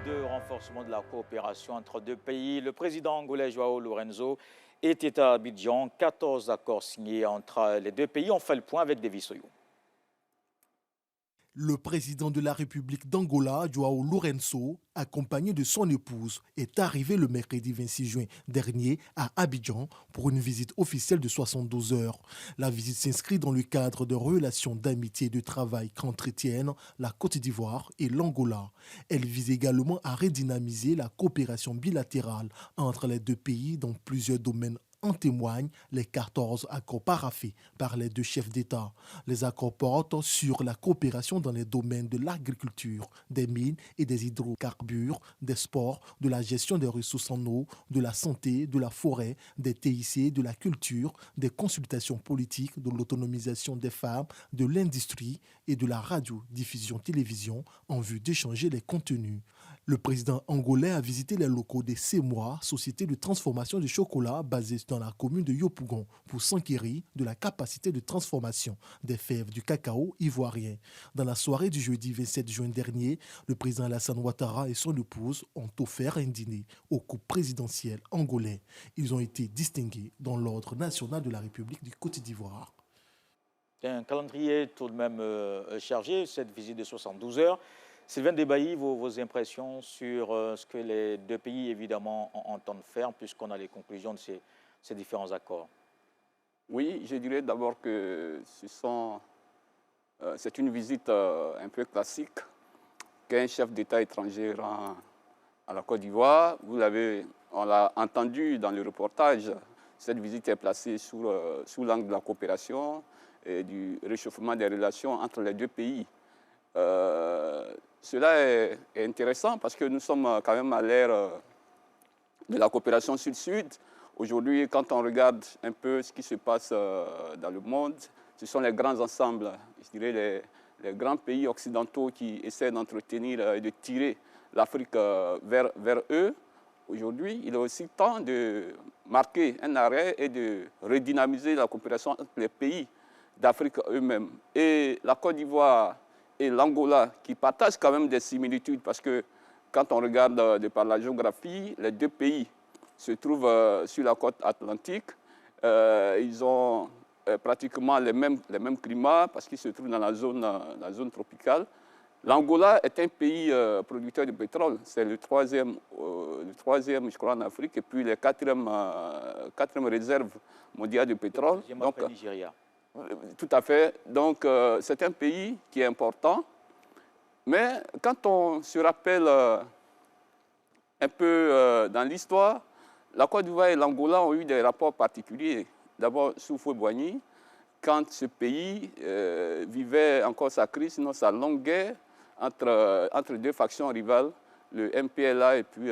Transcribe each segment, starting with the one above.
de renforcement de la coopération entre deux pays. Le président angolais João Lourenço était à Abidjan. 14 accords signés entre les deux pays. On fait le point avec Davis Soyou. Le président de la République d'Angola, João Lourenço, accompagné de son épouse, est arrivé le mercredi 26 juin dernier à Abidjan pour une visite officielle de 72 heures. La visite s'inscrit dans le cadre de relations d'amitié et de travail qu'entretiennent la Côte d'Ivoire et l'Angola. Elle vise également à redynamiser la coopération bilatérale entre les deux pays dans plusieurs domaines. En témoignent les 14 accords paraphés par les deux chefs d'État. Les accords portent sur la coopération dans les domaines de l'agriculture, des mines et des hydrocarbures, des sports, de la gestion des ressources en eau, de la santé, de la forêt, des TIC, de la culture, des consultations politiques, de l'autonomisation des femmes, de l'industrie et de la radio-diffusion-télévision en vue d'échanger les contenus. Le président angolais a visité les locaux des CEMOA, société de transformation du chocolat basée dans la commune de Yopougon, pour s'enquérir de la capacité de transformation des fèves du cacao ivoirien. Dans la soirée du jeudi 27 juin dernier, le président Alassane Ouattara et son épouse ont offert un dîner au couple présidentiel angolais. Ils ont été distingués dans l'ordre national de la République du Côte d'Ivoire. Un calendrier tout de même chargé, cette visite de 72 heures. Sylvain Debailly, vos impressions sur ce que les deux pays, évidemment, entendent faire, puisqu'on a les conclusions de ces différents accords. Oui, je dirais d'abord que c'est une visite un peu classique qu'un chef d'État étranger rend à la Côte d'Ivoire. On l'a entendu dans le reportage, cette visite est placée sous l'angle de la coopération et du réchauffement des relations entre les deux pays. Cela est intéressant parce que nous sommes quand même à l'ère de la coopération sud-sud. Aujourd'hui, quand on regarde un peu ce qui se passe dans le monde, ce sont les grands ensembles, je dirais les grands pays occidentaux qui essaient d'entretenir et de tirer l'Afrique vers eux. Aujourd'hui, il est aussi temps de marquer un arrêt et de redynamiser la coopération entre les pays d'Afrique eux-mêmes. Et la Côte d'Ivoire et l'Angola, qui partagent quand même des similitudes, parce que quand on regarde de par la géographie, les deux pays se trouvent sur la côte atlantique. Ils ont pratiquement les mêmes climats, parce qu'ils se trouvent dans la zone tropicale. L'Angola est un pays producteur de pétrole. C'est le troisième, je crois, en Afrique, et puis la quatrième réserve mondiale de pétrole. Donc, Nigeria. Tout à fait. Donc, c'est un pays qui est important. Mais quand on se rappelle un peu dans l'histoire, la Côte d'Ivoire et l'Angola ont eu des rapports particuliers. D'abord, sous Houphouët-Boigny, quand ce pays vivait encore sa crise, sinon sa longue guerre entre deux factions rivales, le MPLA et puis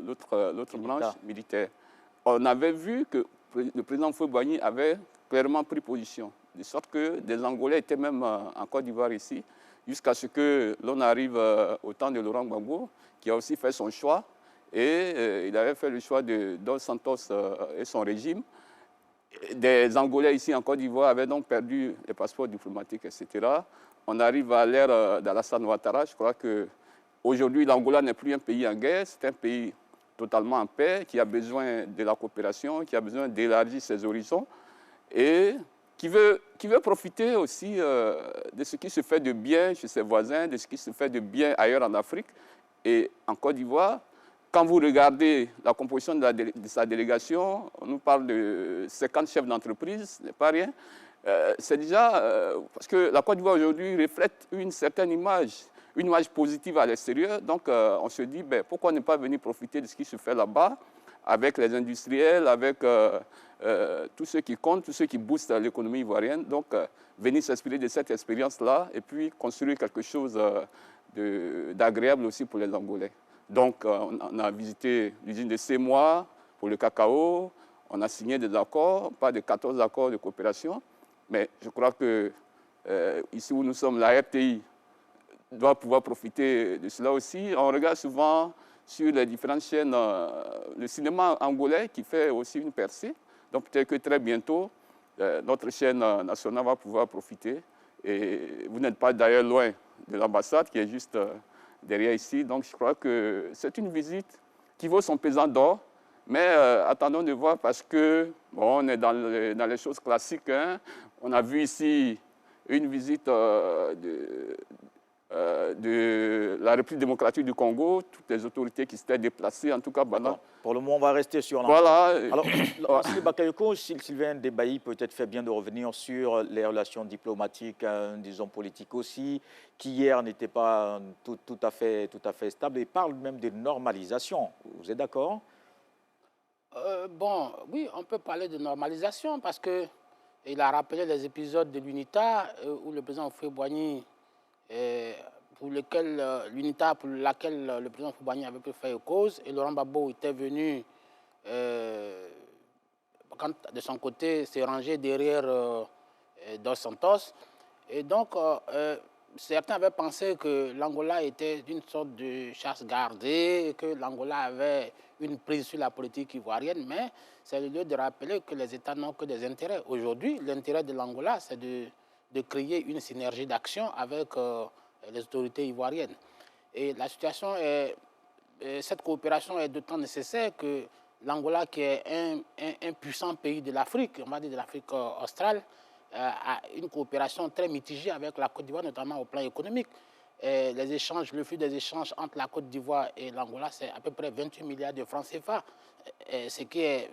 l'autre branche militaire. On avait vu que le président Houphouët-Boigny avait clairement pris position, de sorte que des Angolais étaient même en Côte d'Ivoire ici, jusqu'à ce que l'on arrive au temps de Laurent Gbagbo, qui a aussi fait son choix, et il avait fait le choix de Dos Santos et son régime. Des Angolais ici en Côte d'Ivoire avaient donc perdu les passeports diplomatiques, etc. On arrive à l'ère d'Alassane Ouattara. Je crois qu'aujourd'hui, l'Angola n'est plus un pays en guerre, c'est un pays totalement en paix, qui a besoin de la coopération, qui a besoin d'élargir ses horizons, et qui veut profiter aussi de ce qui se fait de bien chez ses voisins, de ce qui se fait de bien ailleurs en Afrique. Et en Côte d'Ivoire, quand vous regardez la composition de sa délégation, on nous parle de 50 chefs d'entreprise, ce n'est pas rien. C'est déjà, parce que la Côte d'Ivoire aujourd'hui reflète une certaine image, une image positive à l'extérieur. Donc on se dit, pourquoi ne pas venir profiter de ce qui se fait là-bas, avec les industriels, avec tous ceux qui comptent, tous ceux qui boostent l'économie ivoirienne. Donc, venir s'inspirer de cette expérience-là et puis construire quelque chose d'agréable aussi pour les Angolais. Donc, on a visité l'usine de CEMOA pour le cacao. On a signé des accords, pas de 14 accords de coopération. Mais je crois que ici où nous sommes, la RTI doit pouvoir profiter de cela aussi. On regarde souvent sur les différentes chaînes le cinéma angolais qui fait aussi une percée. Donc peut-être que très bientôt, notre chaîne nationale va pouvoir profiter. Et vous n'êtes pas d'ailleurs loin de l'ambassade qui est juste derrière ici. Donc je crois que c'est une visite qui vaut son pesant d'or. Mais attendons de voir parce que, bon, on est dans les choses classiques. Hein. On a vu ici une visite de la République démocratique du Congo, toutes les autorités qui s'étaient déplacées, en tout cas. Pour le moment, on va rester sur voilà. Alors, M. Bakayoko, Sylvain Debailly peut-être fait bien de revenir sur les relations diplomatiques, disons politiques aussi, qui hier n'étaient pas tout à fait stables, et parle même de normalisation. Vous êtes d'accord? Bon, oui, on peut parler de normalisation parce qu'il a rappelé les épisodes de l'UNITA où le président Houphouët-Boigny, pour laquelle le président Houphouët-Boigny avait pu faire cause, et Laurent Gbagbo était venu, de son côté, se ranger derrière Dos Santos. Et donc, certains avaient pensé que l'Angola était une sorte de chasse gardée, et que l'Angola avait une prise sur la politique ivoirienne, mais c'est le lieu de rappeler que les États n'ont que des intérêts. Aujourd'hui, l'intérêt de l'Angola, c'est de créer une synergie d'action avec les autorités ivoiriennes. Et la situation cette coopération est d'autant nécessaire que l'Angola, qui est un puissant pays de l'Afrique, on va dire de l'Afrique australe, a une coopération très mitigée avec la Côte d'Ivoire, notamment au plan économique. Le flux des échanges entre la Côte d'Ivoire et l'Angola, c'est à peu près 28 milliards de francs CFA, ce qui est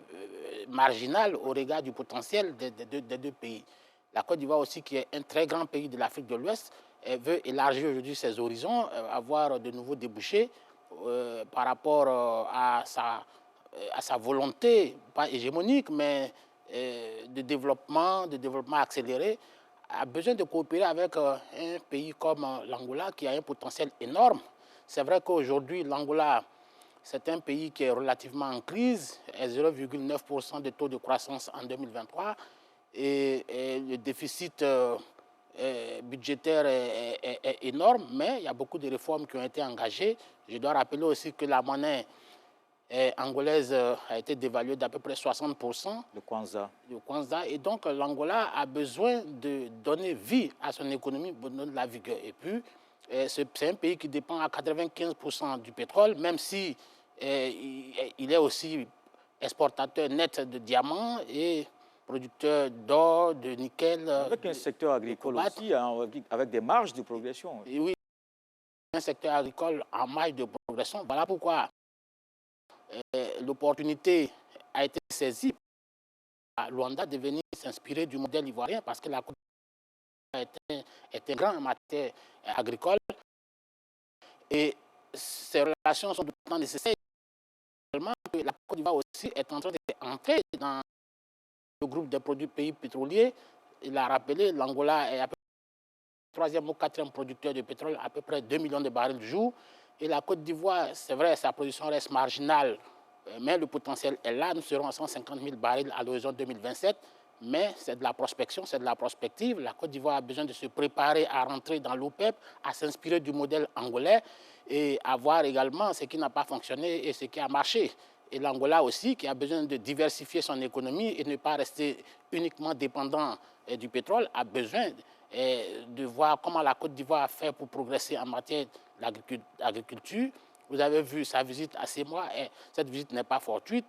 marginal au regard du potentiel des deux pays. La Côte d'Ivoire aussi, qui est un très grand pays de l'Afrique de l'Ouest, veut élargir aujourd'hui ses horizons, avoir de nouveaux débouchés par rapport à sa volonté, pas hégémonique, mais de développement accéléré, a besoin de coopérer avec un pays comme l'Angola qui a un potentiel énorme. C'est vrai qu'aujourd'hui, l'Angola, c'est un pays qui est relativement en crise, 0,9% de taux de croissance en 2023, et le déficit budgétaire est énorme, mais il y a beaucoup de réformes qui ont été engagées. Je dois rappeler aussi que la monnaie angolaise a été dévaluée d'à peu près 60%. Le Kwanza. Et donc l'Angola a besoin de donner vie à son économie pour donner de la vigueur. Et puis, c'est un pays qui dépend à 95% du pétrole, même si il est aussi exportateur net de diamants et producteur d'or, de nickel. Avec un secteur agricole aussi, hein, avec des marges de progression. Et oui, un secteur agricole en marge de progression. Voilà pourquoi l'opportunité a été saisie par Luanda de venir s'inspirer du modèle ivoirien parce que la Côte d'Ivoire est un grand en matière agricole et ces relations sont d'autant nécessaires que la Côte d'Ivoire aussi est en train d'entrer dans le groupe des produits pays pétroliers. Il a rappelé, l'Angola est à peu près le 3e ou 4e producteur de pétrole, à peu près 2 millions de barils du jour. Et la Côte d'Ivoire, c'est vrai, sa production reste marginale, mais le potentiel est là. Nous serons à 150 000 barils à l'horizon 2027. Mais c'est de la prospection, c'est de la prospective. La Côte d'Ivoire a besoin de se préparer à rentrer dans l'OPEP, à s'inspirer du modèle angolais et à voir également ce qui n'a pas fonctionné et ce qui a marché. Et l'Angola aussi, qui a besoin de diversifier son économie et ne pas rester uniquement dépendant du pétrole, a besoin de voir comment la Côte d'Ivoire a fait pour progresser en matière d'agriculture. Vous avez vu sa visite à CEMOA, et cette visite n'est pas fortuite.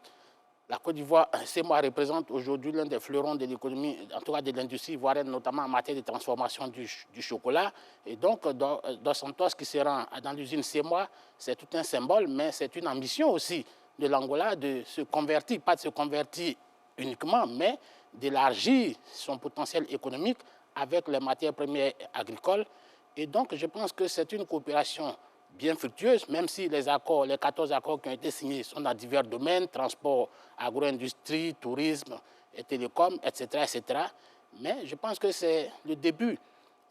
La Côte d'Ivoire, CEMOA représente aujourd'hui l'un des fleurons de l'économie, en tout cas de l'industrie ivoirienne, notamment en matière de transformation du chocolat. Et donc, Dos Santos qui se rend dans l'usine CEMOA, c'est tout un symbole, mais c'est une ambition aussi de l'Angola de se convertir, pas de se convertir uniquement, mais d'élargir son potentiel économique avec les matières premières agricoles. Et donc, je pense que c'est une coopération bien fructueuse, même si les 14 accords qui ont été signés sont dans divers domaines, transport, agro-industrie, tourisme, et télécom, etc., etc. Mais je pense que c'est le début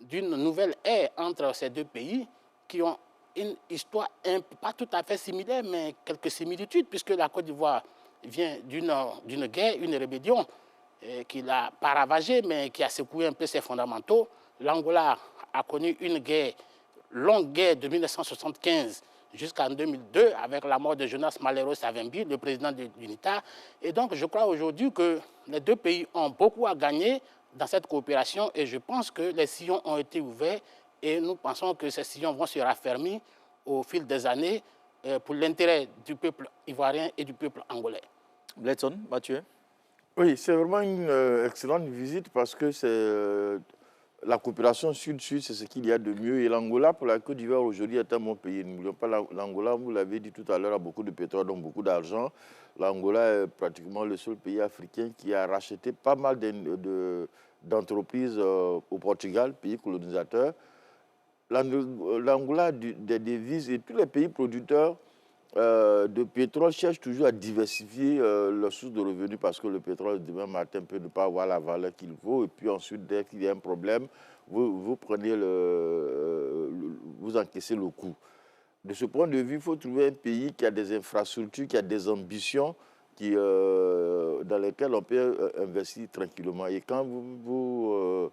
d'une nouvelle ère entre ces deux pays qui ont une histoire pas tout à fait similaire, mais quelques similitudes, puisque la Côte d'Ivoire vient d'une guerre, une rébellion qui l'a pas ravagée, mais qui a secoué un peu ses fondamentaux. L'Angola a connu une longue guerre de 1975 jusqu'en 2002, avec la mort de Jonas Malheiro Savimbi, le président de l'UNITA. Et donc, je crois aujourd'hui que les deux pays ont beaucoup à gagner dans cette coopération et je pense que les sillons ont été ouverts et nous pensons que ces sillons vont se raffermir au fil des années pour l'intérêt du peuple ivoirien et du peuple angolais. Bletson, Mathieu? Oui, c'est vraiment une excellente visite parce que c'est la coopération sud-sud, c'est ce qu'il y a de mieux. Et l'Angola, pour la Côte d'Ivoire, aujourd'hui, est un bon pays. N'oublions pas, l'Angola, vous l'avez dit tout à l'heure, a beaucoup de pétrole, donc beaucoup d'argent. L'Angola est pratiquement le seul pays africain qui a racheté pas mal d'entreprises au Portugal, pays colonisateur. L'Angola a des devises et tous les pays producteurs de pétrole cherchent toujours à diversifier leurs sources de revenus parce que le pétrole, demain matin, peut ne pas avoir la valeur qu'il faut. Et puis ensuite, dès qu'il y a un problème, vous prenez vous encaissez le coût. De ce point de vue, il faut trouver un pays qui a des infrastructures, qui a des ambitions, dans lesquelles on peut investir tranquillement. Et quand vous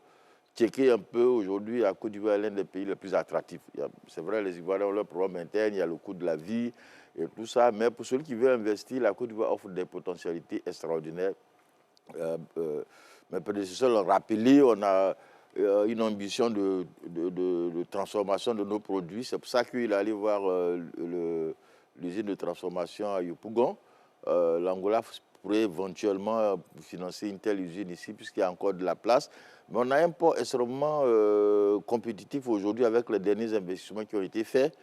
checker un peu aujourd'hui, la Côte d'Ivoire est l'un des pays les plus attractifs. C'est vrai, les Ivoiriens ont leurs problèmes internes, il y a le coût de la vie et tout ça, mais pour celui qui veut investir, la Côte d'Ivoire offre des potentialités extraordinaires. Mes prédécesseurs l'ont rappelé, on a une ambition de transformation de nos produits. C'est pour ça qu'il est allé voir l'usine de transformation à Yopougon. L'Angola pourrait éventuellement financer une telle usine ici, puisqu'il y a encore de la place. Mais on a un port extrêmement compétitif aujourd'hui avec les derniers investissements qui ont été faits.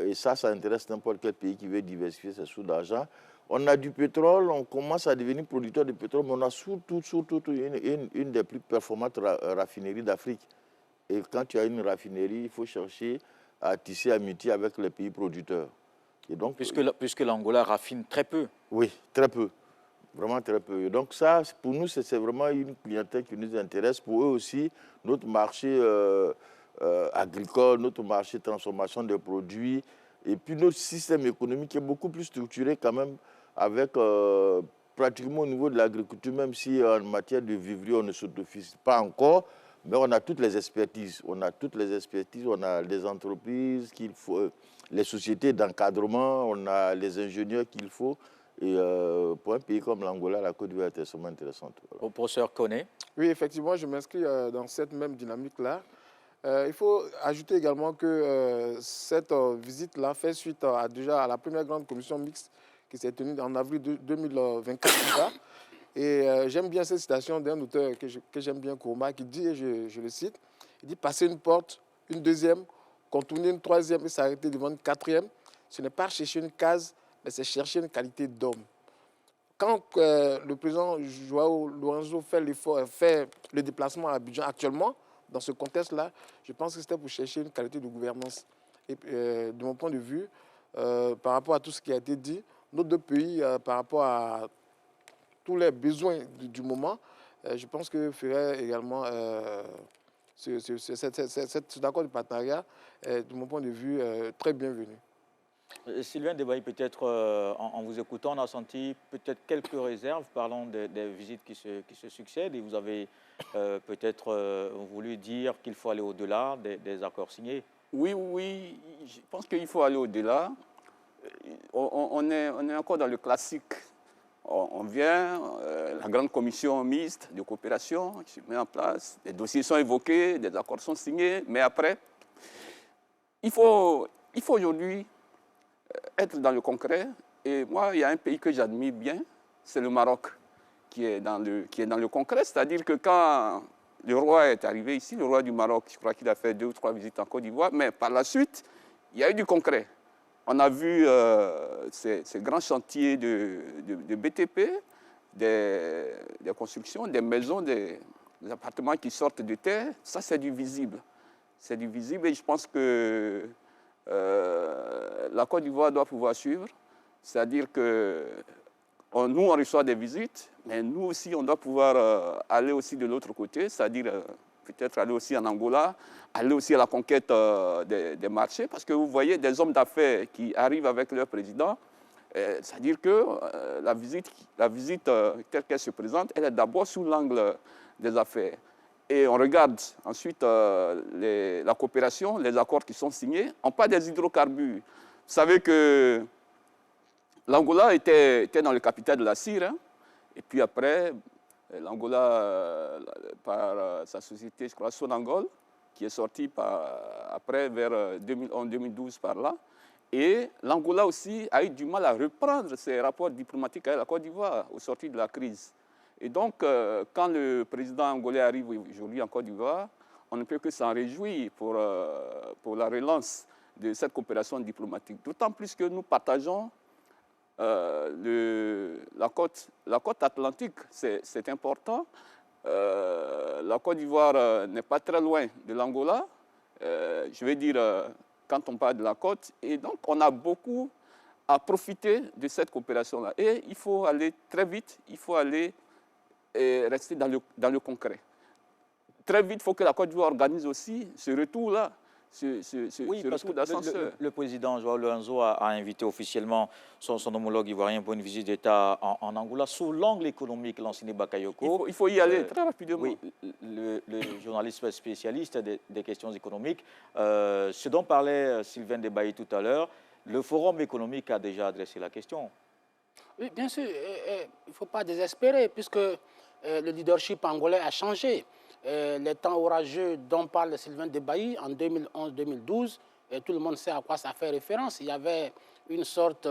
Et ça intéresse n'importe quel pays qui veut diversifier ses sources d'argent. On a du pétrole, on commence à devenir producteur de pétrole, mais on a surtout une des plus performantes raffineries d'Afrique. Et quand tu as une raffinerie, il faut chercher à tisser amitié avec les pays producteurs. Et donc, puisque l'Angola raffine très peu. Oui, très peu. Vraiment très peu. Et donc ça, pour nous, c'est vraiment une clientèle qui nous intéresse. Pour eux aussi, notre marché agricole, notre marché de transformation des produits, et puis notre système économique est beaucoup plus structuré quand même avec pratiquement au niveau de l'agriculture, même si en matière de vivrier, on ne s'autofise pas encore, mais on a toutes les expertises. On a toutes les expertises, on a les entreprises qu'il faut, les sociétés d'encadrement, on a les ingénieurs qu'il faut. Et pour un pays comme l'Angola, la Côte d'Ivoire est extrêmement intéressante. Au professeur Koné. Oui, effectivement, je m'inscris dans cette même dynamique-là. Il faut ajouter également que cette visite-là fait suite déjà à la première grande commission mixte qui s'est tenue en avril 2024. Et j'aime bien cette citation d'un auteur que j'aime bien, Kourma, qui dit, et je le cite, il dit « Passer une porte, une deuxième, contourner une troisième et s'arrêter devant une quatrième, ce n'est pas chercher une case, mais c'est chercher une qualité d'homme. » Quand le président João Lourenço fait le déplacement à Abidjan actuellement, dans ce contexte-là, je pense que c'était pour chercher une qualité de gouvernance. Et de mon point de vue, par rapport à tout ce qui a été dit, nos deux pays, par rapport à tous les besoins du moment, je pense que ferait également cet accord de partenariat, de mon point de vue, très bienvenu. Sylvain Debaï, peut-être en vous écoutant, on a senti peut-être quelques réserves parlant des visites qui se succèdent et vous avez peut-être voulu dire qu'il faut aller au-delà des accords signés. Oui, je pense qu'il faut aller au-delà. On est encore dans le classique. On vient, la grande commission mixte de coopération qui se met en place, les dossiers sont évoqués, des accords sont signés, mais après, il faut aujourd'hui être dans le concret. Et moi, il y a un pays que j'admire bien, c'est le Maroc, qui est dans le concret. C'est-à-dire que quand le roi est arrivé ici, le roi du Maroc, je crois qu'il a fait 2 ou 3 visites en Côte d'Ivoire, mais par la suite, il y a eu du concret. On a vu ces grands chantiers de BTP, des constructions, des maisons, des appartements qui sortent de terre. Ça, c'est du visible. C'est du visible et je pense que la Côte d'Ivoire doit pouvoir suivre. C'est-à-dire que nous, on reçoit des visites, mais nous aussi, on doit pouvoir aller aussi de l'autre côté, c'est-à-dire peut-être aller aussi en Angola, aller aussi à la conquête des marchés, parce que vous voyez des hommes d'affaires qui arrivent avec leur président, c'est-à-dire que la visite telle qu'elle se présente, elle est d'abord sous l'angle des affaires. Et on regarde ensuite la coopération, les accords qui sont signés. On parle des hydrocarbures. Vous savez que l'Angola était dans le capital de la CIR, hein, et puis après, l'Angola, par sa société, je crois, Sonangol, qui est sortie après vers 2011-2012 par là. Et l'Angola aussi a eu du mal à reprendre ses rapports diplomatiques avec la Côte d'Ivoire au sortir de la crise. Et donc, quand le président angolais arrive aujourd'hui en Côte d'Ivoire, on ne peut que s'en réjouir pour la relance de cette coopération diplomatique. D'autant plus que nous partageons la côte atlantique, c'est important. La Côte d'Ivoire n'est pas très loin de l'Angola, je vais dire quand on parle de la côte. Et donc, on a beaucoup à profiter de cette coopération-là. Et il faut aller très vite, il faut aller rester dans le concret. Très vite, il faut que la Côte d'Ivoire organise aussi ce retour-là. Oui, parce que le président João Lourenço a invité officiellement son homologue ivoirien pour une visite d'État en Angola sous l'angle économique, Lansine Bakayoko. Il faut y aller très rapidement. Oui, le journaliste spécialiste des questions économiques, ce dont parlait Sylvain Debailly tout à l'heure, le forum économique a déjà adressé la question. Oui, bien sûr, il ne faut pas désespérer puisque le leadership angolais a changé. Les temps orageux dont parle Sylvain Debailly en 2011-2012, tout le monde sait à quoi ça fait référence. Il y avait une sorte...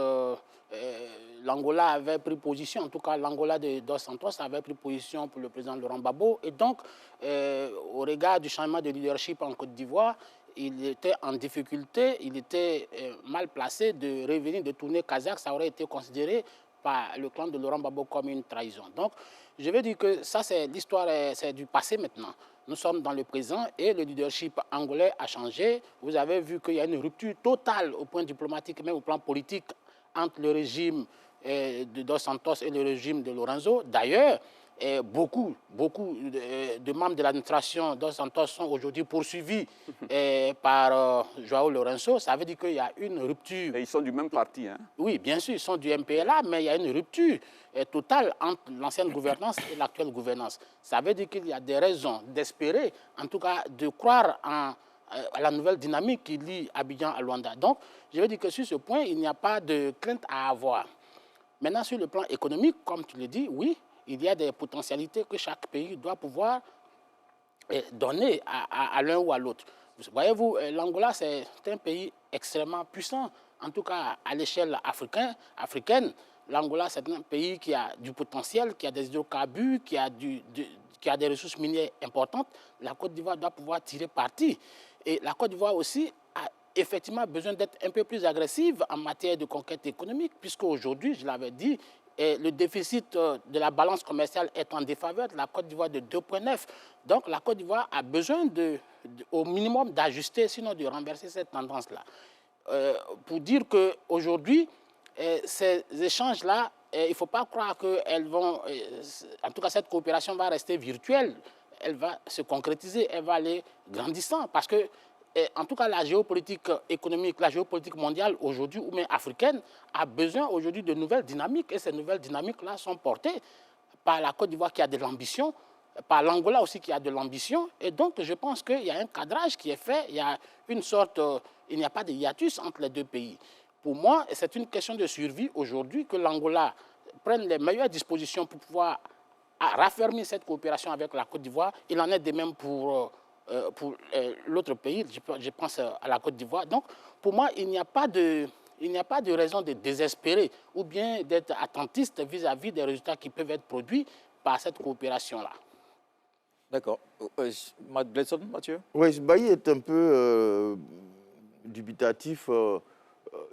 l'Angola avait pris position, en tout cas l'Angola de Dos Santos avait pris position pour le président Laurent Gbagbo. Et donc, au regard du changement de leadership en Côte d'Ivoire, il était en difficulté, il était mal placé de revenir, de tourner kazakh. Ça aurait été considéré par le clan de Laurent Gbagbo comme une trahison. Donc, je veux dire que ça, c'est l'histoire, c'est du passé maintenant. Nous sommes dans le présent et le leadership angolais a changé. Vous avez vu qu'il y a une rupture totale au point diplomatique, même au plan politique, entre le régime de Dos Santos et le régime de Lourenço. D'ailleurs, beaucoup de membres de l'administration Dos Santos sont aujourd'hui poursuivis par João Lourenço. Ça veut dire qu'il y a une rupture. Et ils sont du même parti, hein? Oui, bien sûr, ils sont du MPLA, mais il y a une rupture totale entre l'ancienne gouvernance et l'actuelle gouvernance. Ça veut dire qu'il y a des raisons d'espérer, en tout cas de croire à la nouvelle dynamique qui lie Abidjan à Luanda. Donc, je veux dire que sur ce point, il n'y a pas de crainte à avoir. Maintenant, sur le plan économique, comme tu le dis, oui, il y a des potentialités que chaque pays doit pouvoir donner à l'un ou à l'autre. Voyez-vous, l'Angola, c'est un pays extrêmement puissant, en tout cas à l'échelle africaine. L'Angola, c'est un pays qui a du potentiel, qui a des hydrocarbures, qui a des ressources minières importantes. La Côte d'Ivoire doit pouvoir tirer parti. Et la Côte d'Ivoire aussi a effectivement besoin d'être un peu plus agressive en matière de conquête économique, puisque aujourd'hui, je l'avais dit, le déficit de la balance commerciale est en défaveur de la Côte d'Ivoire de 2,9. Donc la Côte d'Ivoire a besoin au minimum d'ajuster, sinon de renverser cette tendance-là. Pour dire qu'aujourd'hui, ces échanges-là, il ne faut pas croire qu'elles vont... en tout cas, cette coopération va rester virtuelle. Elle va se concrétiser, elle va aller grandissant. Parce que, en tout cas, la géopolitique économique, la géopolitique mondiale aujourd'hui, ou même africaine, a besoin aujourd'hui de nouvelles dynamiques. Et ces nouvelles dynamiques-là sont portées par la Côte d'Ivoire qui a de l'ambition, par l'Angola aussi qui a de l'ambition. Et donc, je pense qu'il y a un cadrage qui est fait. Il y a une sorte... il n'y a pas de hiatus entre les deux pays. Pour moi, c'est une question de survie aujourd'hui que l'Angola prenne les meilleures dispositions pour pouvoir raffermir cette coopération avec la Côte d'Ivoire. Il en est de même pour l'autre pays, je pense à la Côte d'Ivoire. Donc, pour moi, il n'y a pas de raison de désespérer ou bien d'être attentiste vis-à-vis des résultats qui peuvent être produits par cette coopération-là. D'accord. Mathieu? Oui, Bailly est un peu dubitatif.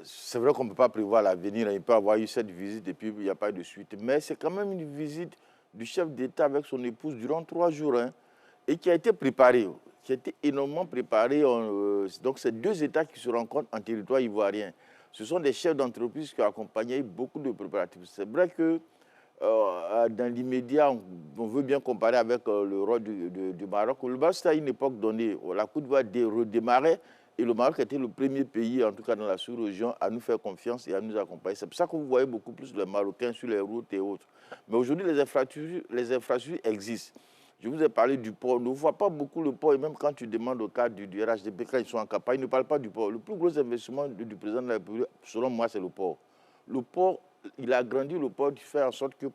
C'est vrai qu'on ne peut pas prévoir l'avenir. Il peut avoir eu cette visite et puis il n'y a pas de suite. Mais c'est quand même une visite du chef d'État avec son épouse durant 3 jours, hein, et qui a été préparée, qui a été énormément préparée. Donc, c'est 2 États qui se rencontrent en territoire ivoirien. Ce sont des chefs d'entreprise qui ont accompagné beaucoup de préparatifs. C'est vrai que dans l'immédiat, on veut bien comparer avec le rôle du Maroc. Le Maroc, c'était à une époque donnée, la Côte d'Ivoire redémarrait et le Maroc était le premier pays, en tout cas dans la sous-région, à nous faire confiance et à nous accompagner. C'est pour ça que vous voyez beaucoup plus de Marocains sur les routes et autres. Mais aujourd'hui, les infrastructures existent. Je vous ai parlé du port. On ne voit pas beaucoup le port. Et même quand tu demandes au cadre du RHDP, quand ils sont en campagne, ils ne parlent pas du port. Le plus gros investissement du président de la République, selon moi, c'est le port. Le port, il a agrandi le port, qui fait en sorte que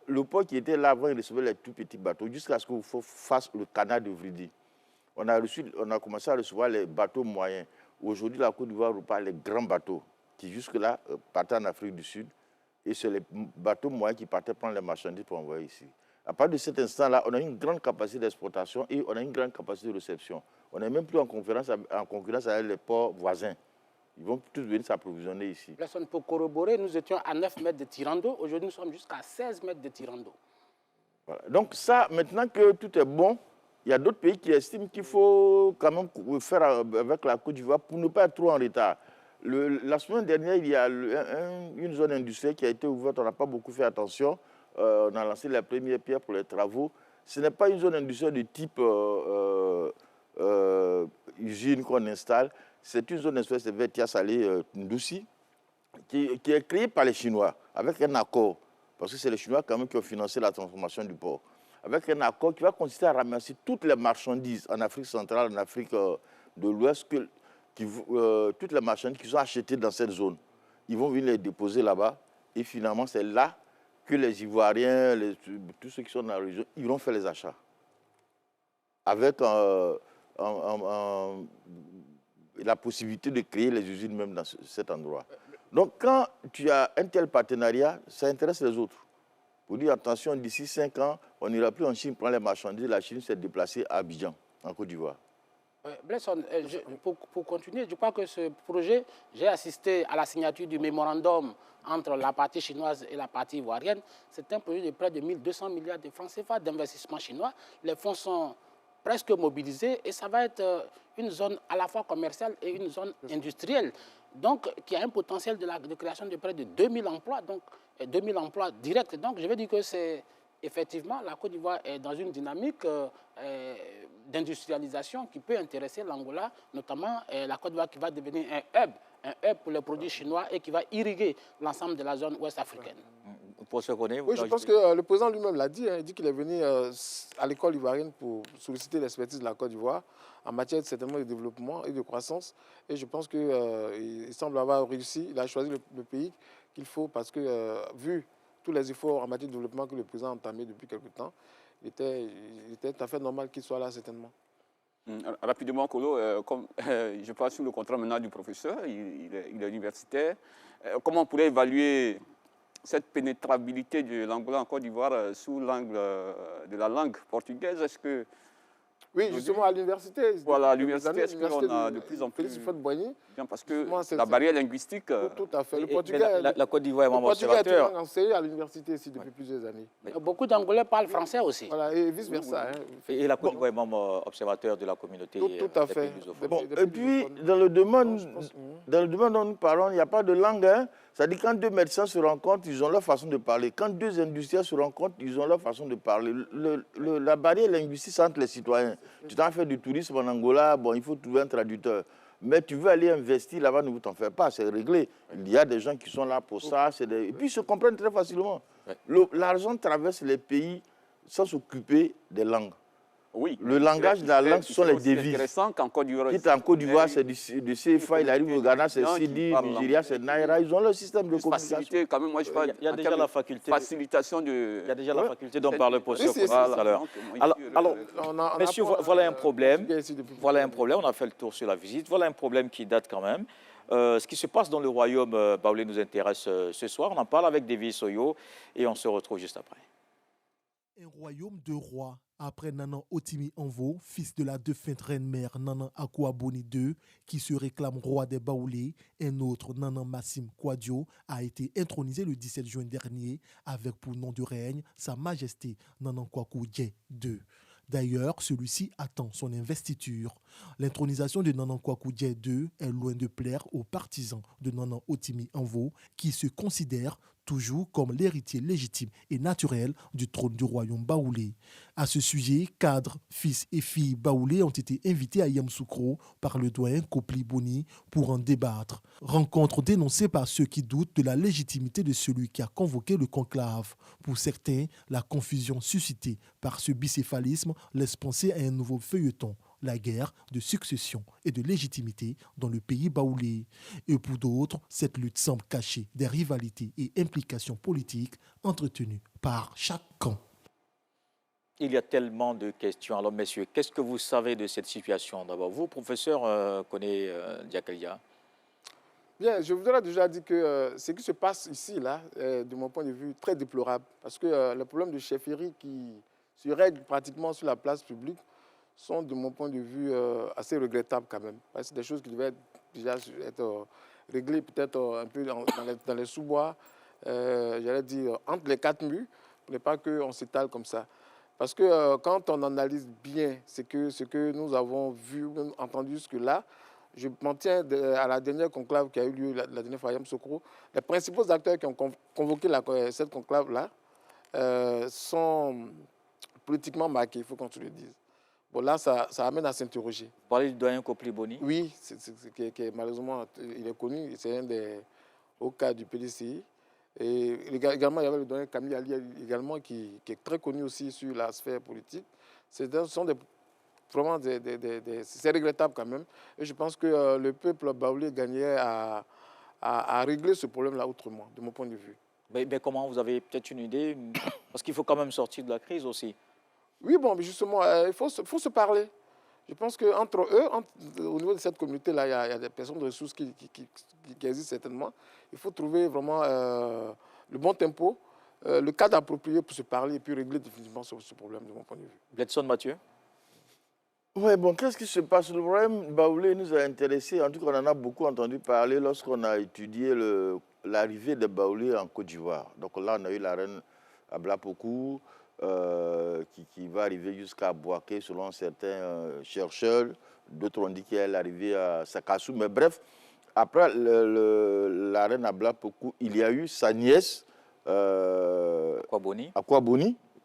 le port qui était là avant, il recevait les tout petits bateaux, jusqu'à ce qu'il fasse le canal de Vridi. On a commencé à recevoir les bateaux moyens. Aujourd'hui, la Côte d'Ivoire repart les grands bateaux qui jusque-là partaient en Afrique du Sud. Et c'est les bateaux moyens qui partaient prendre les marchandises pour envoyer ici. À partir de cet instant-là, on a une grande capacité d'exportation et on a une grande capacité de réception. On n'est même plus en concurrence avec les ports voisins. Ils vont tous venir s'approvisionner ici. Personne peut corroborer, nous étions à 9 mètres de tirant d'eau. Aujourd'hui, nous sommes jusqu'à 16 mètres de tirant d'eau. Voilà. Donc ça, maintenant que tout est bon, il y a d'autres pays qui estiment qu'il faut quand même faire avec la Côte d'Ivoire pour ne pas être trop en retard. La semaine dernière, il y a une zone industrielle qui a été ouverte, on n'a pas beaucoup fait attention. On a lancé la première pierre pour les travaux. Ce n'est pas une zone industrielle de type usine qu'on installe. C'est une zone industrielle, c'est Vetia Salé Ndoussi, qui est créée par les Chinois, avec un accord. Parce que c'est les Chinois quand même qui ont financé la transformation du port. Avec un accord qui va consister à ramasser toutes les marchandises en Afrique centrale, en Afrique de l'Ouest, toutes les marchandises qui sont achetées dans cette zone. Ils vont venir les déposer là-bas. Et finalement, c'est là que les Ivoiriens, tous ceux qui sont dans la région, ils vont faire les achats. Avec la possibilité de créer les usines même dans cet endroit. Donc, quand tu as un tel partenariat, ça intéresse les autres. Pour dire, attention, d'ici 5 ans, on n'ira plus en Chine prendre les marchandises. La Chine s'est déplacée à Abidjan, en Côte d'Ivoire. Blesson, pour continuer, je crois que ce projet, j'ai assisté à la signature du mémorandum entre la partie chinoise et la partie ivoirienne. C'est un projet de près de 1200 milliards de francs CFA d'investissement chinois. Les fonds sont presque mobilisés et ça va être une zone à la fois commerciale et une zone industrielle. Donc, qui a un potentiel de création de près de 2000 emplois, donc 2000 emplois directs. Donc, je veux dire que c'est effectivement, la Côte d'Ivoire est dans une dynamique d'industrialisation qui peut intéresser l'Angola, notamment la Côte d'Ivoire qui va devenir un hub pour les produits chinois et qui va irriguer l'ensemble de la zone ouest africaine. Pour ce qu'on est, oui, je pense que le président lui-même l'a dit. Il dit qu'il est venu à l'école ivoirienne pour solliciter l'expertise de la Côte d'Ivoire en matière certainement de développement et de croissance. Et je pense qu'il semble avoir réussi. Il a choisi le pays qu'il faut parce que, vu tous les efforts en matière de développement que le président a entamés depuis quelque temps, il était tout à fait normal qu'il soit là, certainement. Rapidement, Kolo, comme je parle sur le contrat maintenant du professeur, il est universitaire. Comment on pourrait évaluer cette pénétrabilité de l'Angola en Côte d'Ivoire sous l'angle de la langue portugaise? Est-ce que... Oui, justement à l'université. Voilà, à l'université, est-ce qu'on a de plus en plus... Bien, parce que la barrière linguistique... Tout à fait. Le Portugais, la Côte d'Ivoire est membre observateur. Le Portugais a été enseigné à l'université ici depuis plusieurs années. Beaucoup d'Angolais parlent français aussi. Voilà, et vice-versa. Et la Côte d'Ivoire est membre observateur de la communauté. Tout à fait. Bon, et puis, dans le domaine dont nous parlons, il n'y a pas de langue. C'est-à-dire quand deux médecins se rencontrent, ils ont leur façon de parler. Quand deux industriels se rencontrent, ils ont leur façon de parler. La barrière linguistique, c'est entre les citoyens. Tu t'en fais du tourisme en Angola, bon, il faut trouver un traducteur. Mais tu veux aller investir là-bas, ne vous t'en faites pas, c'est réglé. Il y a des gens qui sont là pour ça. Et puis ils se comprennent très facilement. L'argent traverse les pays sans s'occuper des langues. Oui. Le langage de la langue, ce sont les devises. C'est intéressant qu'en Côte d'Ivoire... En Côte d'Ivoire, c'est du CFA, il arrive au Ghana, c'est Sidi, au Nigeria, c'est Naira. Ils ont leur système de communication. Quand même, moi, je parle il y a déjà la faculté. Facilitation de... Il y a déjà la faculté dont parle le professeur tout à l'heure. Alors, messieurs, voilà un problème. Voilà un problème. On a fait le tour sur la visite. Voilà un problème qui date quand même. Ce qui se passe dans le royaume baoulé nous intéresse ce soir. On en parle avec David Soyo et on se retrouve juste après. Un royaume de rois, après Nanan Otimi Anvo, fils de la défunte reine-mère Nanan Akouaboni II, qui se réclame roi des Baoulés, un autre, Nanan Massim Kouadio, a été intronisé le 17 juin dernier avec pour nom de règne Sa Majesté Nanan Kwaku Dje II. D'ailleurs, celui-ci attend son investiture. L'intronisation de Nanan Kwaku Dje II est loin de plaire aux partisans de Nanan Otimi Anvo, qui se considèrent toujours comme l'héritier légitime et naturel du trône du royaume baoulé. À ce sujet, cadres, fils et filles baoulés ont été invités à Yamoussoukro par le doyen Kopli Boni pour en débattre. Rencontre dénoncée par ceux qui doutent de la légitimité de celui qui a convoqué le conclave. Pour certains, la confusion suscitée par ce bicéphalisme laisse penser à un nouveau feuilleton, la guerre de succession et de légitimité dans le pays baoulé. Et pour d'autres, cette lutte semble cacher des rivalités et implications politiques entretenues par chaque camp. Il y a tellement de questions. Alors, messieurs, qu'est-ce que vous savez de cette situation? D'abord, vous, professeur, connaissez Diakalia. Bien, je vous ai déjà dit que ce qui se passe ici, là, est, de mon point de vue, très déplorable. Parce que les problèmes de chefferie qui se règlent pratiquement sur la place publique sont, de mon point de vue, assez regrettables quand même. Parce que c'est des choses qui devaient déjà être réglées peut-être un peu dans les sous-bois, j'allais dire, entre les quatre murs, pour ne pas qu'on s'étale comme ça. Parce que quand on analyse bien ce que nous avons vu, entendu jusque-là, je m'en tiens à la dernière conclave qui a eu lieu, la dernière fois à Yamoussoukro. Les principaux acteurs qui ont convoqué cette conclave-là sont politiquement marqués, il faut qu'on se le dise. Bon, là, ça amène à s'interroger. Vous parlez du doyen Kopli Boni? Oui, malheureusement, il est connu, c'est un des hauts cadres du PDCI. Et également, il y avait le doyen Camille Ali également, qui est très connu aussi sur la sphère politique. Ce sont vraiment c'est regrettable quand même. Et je pense que le peuple baoulé gagnait à régler ce problème-là autrement, de mon point de vue. Mais comment? Vous avez peut-être une idée? Parce qu'il faut quand même sortir de la crise aussi. Oui, bon, mais justement, il faut se parler. Je pense qu'entre eux, au niveau de cette communauté-là, il y a des personnes de ressources qui existent certainement. Il faut trouver vraiment le bon tempo, le cadre approprié pour se parler et puis régler définitivement ce problème, de mon point de vue. Bledson Mathieu? Oui, bon, qu'est-ce qui se passe? Le problème baoulé nous a intéressés. En tout cas, on en a beaucoup entendu parler lorsqu'on a étudié l'arrivée des baoulés en Côte d'Ivoire. Donc là, on a eu la reine Ablapoku, qui va arriver jusqu'à Bouaké, selon certains chercheurs. D'autres ont dit qu'elle est arrivée à Sakassou. Mais bref, après la reine Ablapoku, il y a eu sa nièce, Akwaboni.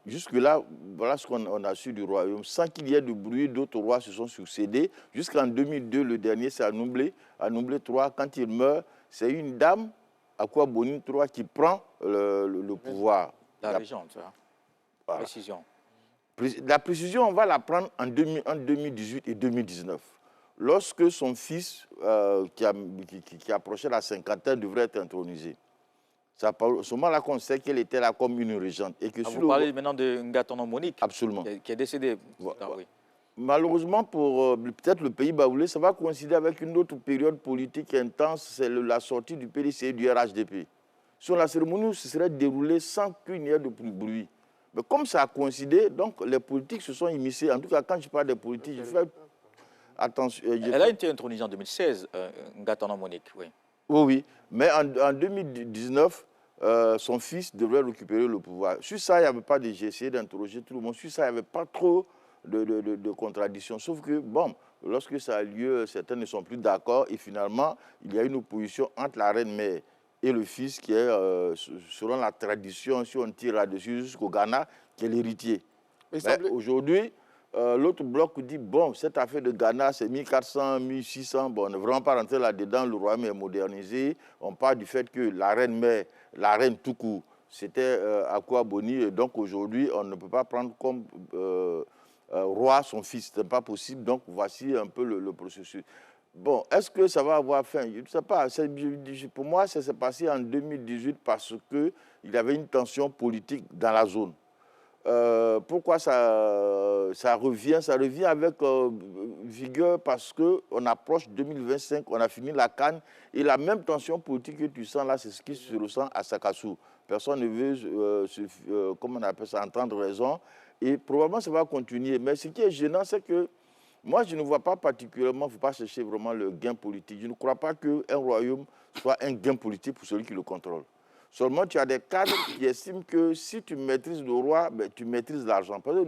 Jusque-là, voilà ce qu'on a su du royaume. Sans qu'il y ait de bruit, d'autres rois se sont succédés. Jusqu'en 2002, le dernier, c'est Anoublé III. Quand il meurt, c'est une dame, Akwaboni III, qui prend le pouvoir. La régente, ça. Voilà. Précision. La précision, on va la prendre en 2018 et 2019. Lorsque son fils, qui approchait la cinquantaine, devrait être intronisé. C'est à ce moment-là qu'on sait qu'elle était là comme une régente. Et que vous parlez maintenant de Ngatono Monique. Absolument. Qui est décédé. Voilà. Ah, oui. Malheureusement, pour peut-être le pays baoulé, ça va coïncider avec une autre période politique intense, c'est la sortie du PDCI et du RHDP. Sur la cérémonie se serait déroulée sans qu'il n'y ait de bruit. Mais comme ça a coïncidé, donc les politiques se sont immiscés. En tout cas, quand je parle des politiques, je fais attention. Elle a été intronisée en 2016, Ngatono Monique, oui. Oui. Mais en 2019, son fils devrait récupérer le pouvoir. Sur ça, il n'y avait pas de... J'ai essayé d'interroger tout le monde. Sur ça, il n'y avait pas trop de contradictions. Sauf que, bon, lorsque ça a lieu, certains ne sont plus d'accord. Et finalement, il y a une opposition entre la reine-mère et le fils qui est, selon la tradition, si on tire là-dessus jusqu'au Ghana, qui est l'héritier. Aujourd'hui, l'autre bloc dit, bon, cette affaire de Ghana, c'est 1400, 1600, bon, on ne va vraiment pas rentrer là-dedans, le royaume est modernisé. On parle du fait que la reine-mère, la reine tout court, c'était Akwaboni, et donc aujourd'hui, on ne peut pas prendre comme roi son fils, ce n'est pas possible, donc voici un peu le processus. Bon, est-ce que ça va avoir fin? Je ne sais pas. Pour moi, ça s'est passé en 2018 parce qu'il y avait une tension politique dans la zone. Pourquoi ça revient? Ça revient avec vigueur parce qu'on approche 2025, on a fini la CAN et la même tension politique que tu sens là, c'est ce qui se ressent à Sakassou. Personne ne veut, comment on appelle ça, entendre raison et probablement ça va continuer. Mais ce qui est gênant, c'est que moi, je ne vois pas particulièrement, il ne faut pas chercher vraiment le gain politique. Je ne crois pas qu'un royaume soit un gain politique pour celui qui le contrôle. Seulement, tu as des cadres qui estiment que si tu maîtrises le roi, ben, tu maîtrises l'argent. Parce que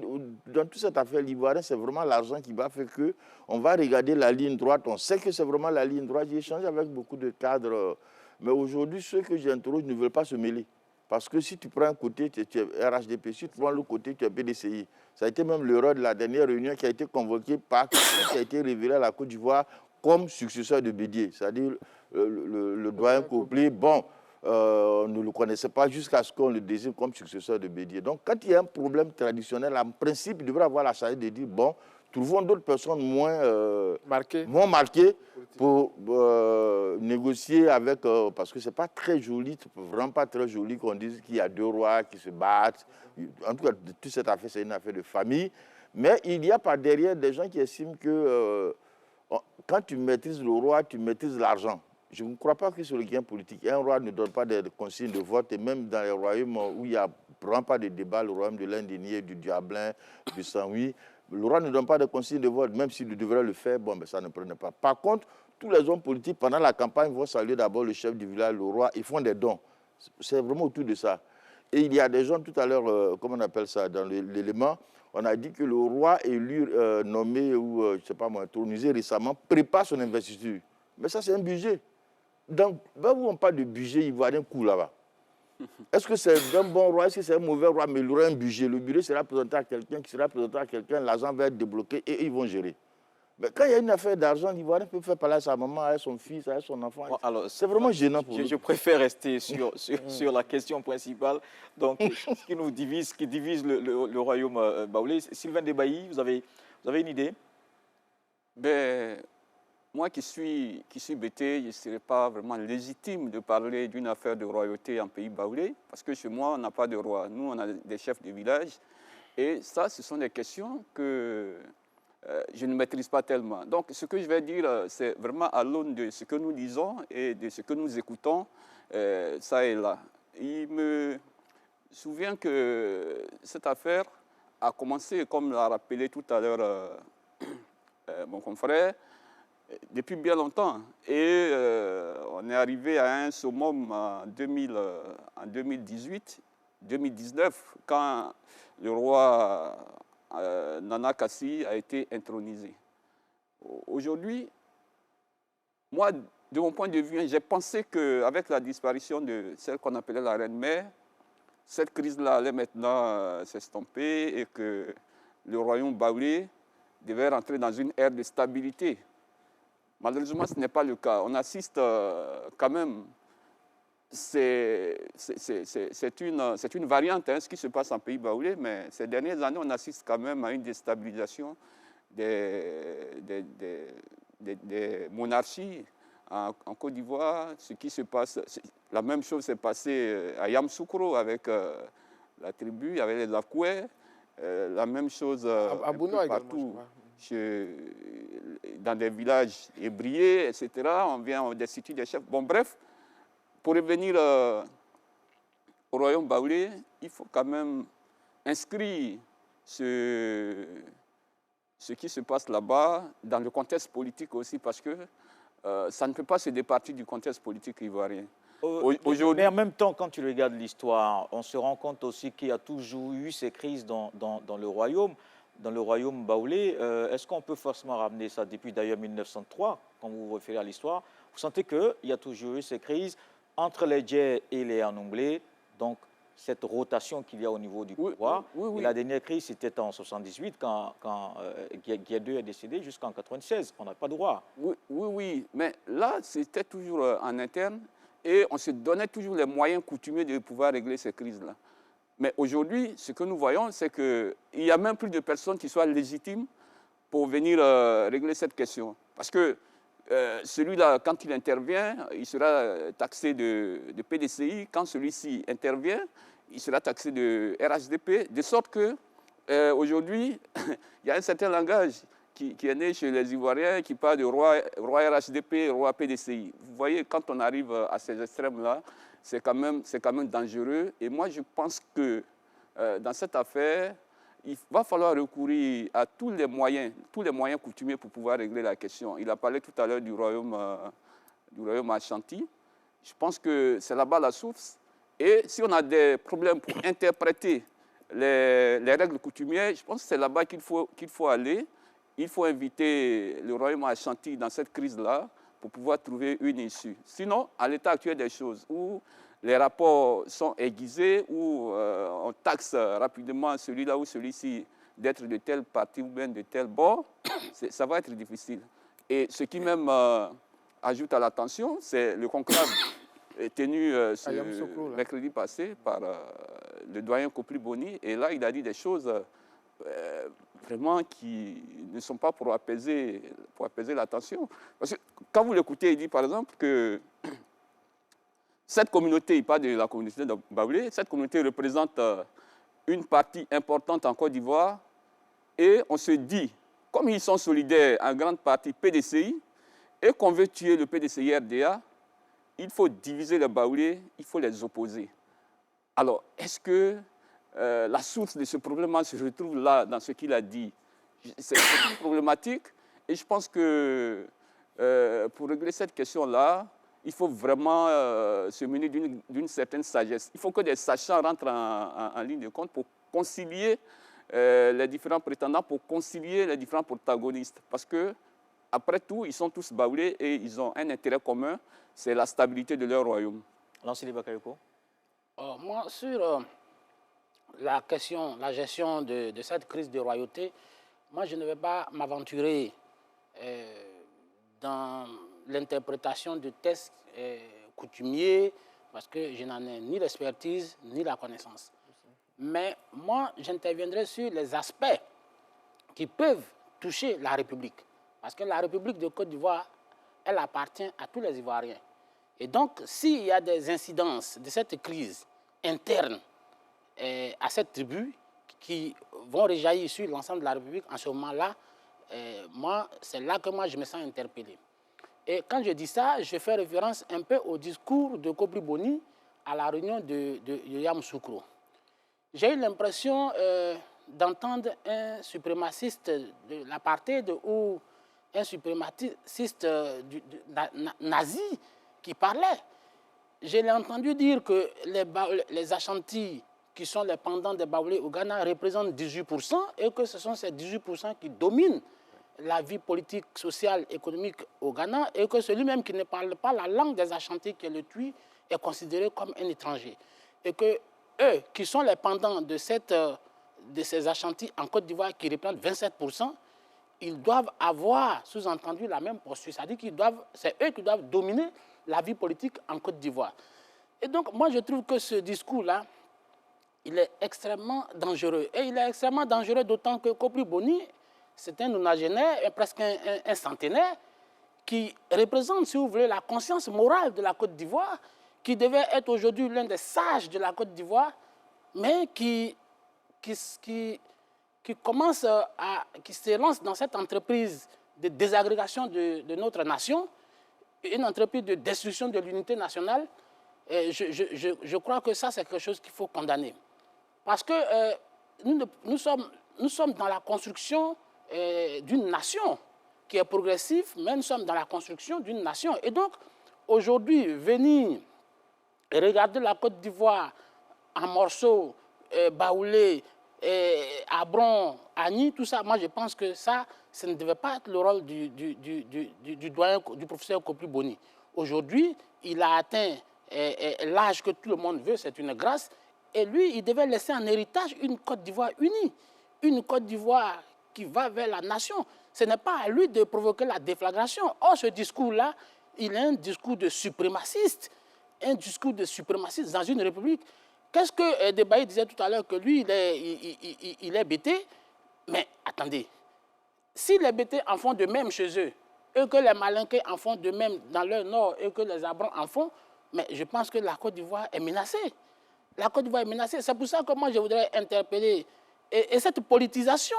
dans toute cette affaire l'ivoirien, c'est vraiment l'argent qui va faire qu'on va regarder la ligne droite. On sait que c'est vraiment la ligne droite. J'ai échangé avec beaucoup de cadres. Mais aujourd'hui, ceux que j'interroge ne veulent pas se mêler. Parce que si tu prends un côté, tu es RHDP, si tu prends l'autre côté, tu es PDCI. Ça a été même l'erreur de la dernière réunion qui a été convoquée par quelqu'un qui a été révélé à la Côte d'Ivoire comme successeur de Bédié. C'est-à-dire le doyen Kopli. Bon, on ne le connaissait pas jusqu'à ce qu'on le désigne comme successeur de Bédié. Donc, quand il y a un problème traditionnel, en principe, il devrait avoir la charge de dire, bon, trouvons d'autres personnes Marqué. moins marquées pour négocier avec... parce que ce n'est pas très joli, vraiment pas très joli qu'on dise qu'il y a deux rois qui se battent. En tout cas, toute cette affaire, c'est une affaire de famille. Mais il y a par derrière des gens qui estiment que quand tu maîtrises le roi, tu maîtrises l'argent. Je ne crois pas que sur le gain politique, un roi ne donne pas de consignes de vote. Et même dans les royaumes où il n'y a vraiment pas de débat, le royaume de l'Indigné, du Diablin, du Saint-Louis, le roi ne donne pas de consignes de vote, même s'il devrait le faire, bon, mais ça ne prenait pas. Par contre, tous les hommes politiques, pendant la campagne, vont saluer d'abord le chef du village, le roi, ils font des dons. C'est vraiment autour de ça. Et il y a des gens, tout à l'heure, comment on appelle ça, dans l'élément, on a dit que le roi élu, nommé ou, je ne sais pas moi, intronisé récemment, prépare son investiture. Mais ça, c'est un budget. Donc, là où on parle de budget ivoirien, coup là-bas. Est-ce que c'est un bon roi, est-ce que c'est un mauvais roi, mais il aura un budget. Le budget sera présenté à quelqu'un, qui sera présenté à quelqu'un, l'argent va être débloqué et ils vont gérer. Mais quand il y a une affaire d'argent, l'Ivoirien peut faire parler à sa maman, à son fils, à son enfant. Bon, c'est vraiment gênant pour nous. Je préfère rester sur la question principale. Donc, ce qui nous divise, qui divise le royaume baoulé. Sylvain Debailly, vous avez une idée? Ben, moi qui suis bêté, je ne serais pas vraiment légitime de parler d'une affaire de royauté en pays baoulé, parce que chez moi, on n'a pas de roi. Nous, on a des chefs de village. Et ça, ce sont des questions que je ne maîtrise pas tellement. Donc, ce que je vais dire, c'est vraiment à l'aune de ce que nous disons et de ce que nous écoutons, ça et là. Il me souvient que cette affaire a commencé, comme l'a rappelé tout à l'heure mon confrère, depuis bien longtemps. Et on est arrivé à un summum en 2018, 2019, quand le roi Nana Kassi a été intronisé. Aujourd'hui, moi, de mon point de vue, j'ai pensé qu'avec la disparition de celle qu'on appelait la reine-mère, cette crise-là allait maintenant s'estomper et que le royaume baoulé devait rentrer dans une ère de stabilité. Malheureusement, ce n'est pas le cas. On assiste quand même, c'est une variante, hein, ce qui se passe en pays baoulé, mais ces dernières années, on assiste quand même à une déstabilisation des monarchies en Côte d'Ivoire. Ce qui se passe, la même chose s'est passée à Yamoussoukro avec la tribu, avec les Lakoué, la même chose à Bounoua partout. Dans des villages ébriés, etc. On vient, on destitue des chefs. Bon, bref, pour revenir au royaume baoulé, il faut quand même inscrire ce qui se passe là-bas dans le contexte politique aussi, parce que ça ne peut pas se départir du contexte politique ivoirien. Mais en même temps, quand tu regardes l'histoire, on se rend compte aussi qu'il y a toujours eu ces crises dans le royaume. Dans le royaume baoulé, est-ce qu'on peut forcément ramener ça depuis d'ailleurs 1903, quand vous vous référez à l'histoire? Vous sentez qu'il y a toujours eu ces crises entre les Djé et les Anoublé, donc cette rotation qu'il y a au niveau du pouvoir. Oui. Et la dernière crise, c'était en 78, quand Guédé est décédé, jusqu'en 96. On n'a pas de roi. Oui. Mais là, c'était toujours en interne et on se donnait toujours les moyens coutumiers de pouvoir régler ces crises-là. Mais aujourd'hui, ce que nous voyons, c'est qu'il n'y a même plus de personnes qui soient légitimes pour venir régler cette question. Parce que celui-là, quand il intervient, il sera taxé de PDCI. Quand celui-ci intervient, il sera taxé de RHDP. De sorte qu'aujourd'hui, il y a un certain langage qui est né chez les Ivoiriens qui parle de roi RHDP, roi PDCI. Vous voyez, quand on arrive à ces extrêmes-là, c'est quand même dangereux. Et moi, je pense que dans cette affaire, il va falloir recourir à tous les moyens coutumiers pour pouvoir régler la question. Il a parlé tout à l'heure du royaume Ashanti. Je pense que c'est là-bas la source. Et si on a des problèmes pour interpréter les règles coutumières, je pense que c'est là-bas qu'il faut aller. Il faut inviter le royaume Ashanti dans cette crise-là pour pouvoir trouver une issue. Sinon, à l'état actuel des choses, où les rapports sont aiguisés, où on taxe rapidement celui-là ou celui-ci d'être de tel parti ou bien de tel bord, ça va être difficile. Et ce qui même ajoute à la tension, c'est le conclave tenu ce mercredi passé par le doyen Kopli Boni. Et là, il a dit des choses vraiment qui ne sont pas pour apaiser la tension. Parce que quand vous l'écoutez, il dit par exemple que cette communauté, il parle de la communauté de Baoulé, cette communauté représente une partie importante en Côte d'Ivoire et on se dit, comme ils sont solidaires en grande partie PDCI et qu'on veut tuer le PDCI-RDA, il faut diviser les Baoulés, il faut les opposer. Alors, est-ce que la source de ce problème se retrouve là, dans ce qu'il a dit? C'est problématique et je pense que pour régler cette question-là, il faut vraiment se mener d'une certaine sagesse. Il faut que des sachants rentrent en ligne de compte pour concilier les différents prétendants, pour concilier les différents protagonistes. Parce que, après tout, ils sont tous baoulés et ils ont un intérêt commun, c'est la stabilité de leur royaume. Lansili Bakayoko. Moi, sur la question, la gestion de cette crise de royauté, moi, je ne vais pas m'aventurer dans l'interprétation de textes coutumiers parce que je n'en ai ni l'expertise ni la connaissance. Mais moi, j'interviendrai sur les aspects qui peuvent toucher la République. Parce que la République de Côte d'Ivoire, elle appartient à tous les Ivoiriens. Et donc, s'il y a des incidences de cette crise interne à cette tribu qui vont rejaillir sur l'ensemble de la République, en ce moment-là, moi, c'est là que moi, je me sens interpellé. Et quand je dis ça, je fais référence un peu au discours de Kobri Boni à la réunion de Yamoussoukro. J'ai eu l'impression d'entendre un suprémaciste de l'apartheid ou un suprémaciste nazi qui parlait. Je l'ai entendu dire que les Ashantis, qui sont les pendants des Baoulés au Ghana, représentent 18% et que ce sont ces 18% qui dominent la vie politique, sociale, économique au Ghana et que celui-même qui ne parle pas la langue des Ashantis, qui est le Twi, est considéré comme un étranger. Et que eux, qui sont les pendants de ces Ashantis en Côte d'Ivoire, qui représentent 27%, ils doivent avoir, sous-entendu, la même posture. C'est-à-dire que c'est eux qui doivent dominer la vie politique en Côte d'Ivoire. Et donc, moi, je trouve que ce discours-là, il est extrêmement dangereux. Et il est extrêmement dangereux d'autant que Kobri Boni, c'est un nonagénaire, presque un centenaire, qui représente, si vous voulez, la conscience morale de la Côte d'Ivoire, qui devait être aujourd'hui l'un des sages de la Côte d'Ivoire, mais qui commence qui se lance dans cette entreprise de désagrégation de notre nation, une entreprise de destruction de l'unité nationale. Et je crois que ça, c'est quelque chose qu'il faut condamner. Parce que nous sommes dans la construction d'une nation qui est progressive, mais nous sommes dans la construction d'une nation. Et donc, aujourd'hui, venir et regarder la Côte d'Ivoire en morceaux, baoulés, Abron, Agni, tout ça, moi je pense que ça ne devait pas être le rôle du doyen, du professeur Kobri Boni. Aujourd'hui, il a atteint l'âge que tout le monde veut, c'est une grâce, et lui, il devait laisser en héritage une Côte d'Ivoire unie, une Côte d'Ivoire qui va vers la nation. Ce n'est pas à lui de provoquer la déflagration. Or, ce discours-là, il est un discours de suprémaciste, dans une république. Qu'est-ce que Debaï disait tout à l'heure, que lui, il est bêté? Mais attendez, si les bêtés en font de même chez eux, et que les Malinqués en font de même dans leur nord, et que les Abrons en font, mais je pense que la Côte d'Ivoire est menacée. La Côte d'Ivoire est menacée. C'est pour ça que moi, je voudrais interpeller. Et cette politisation,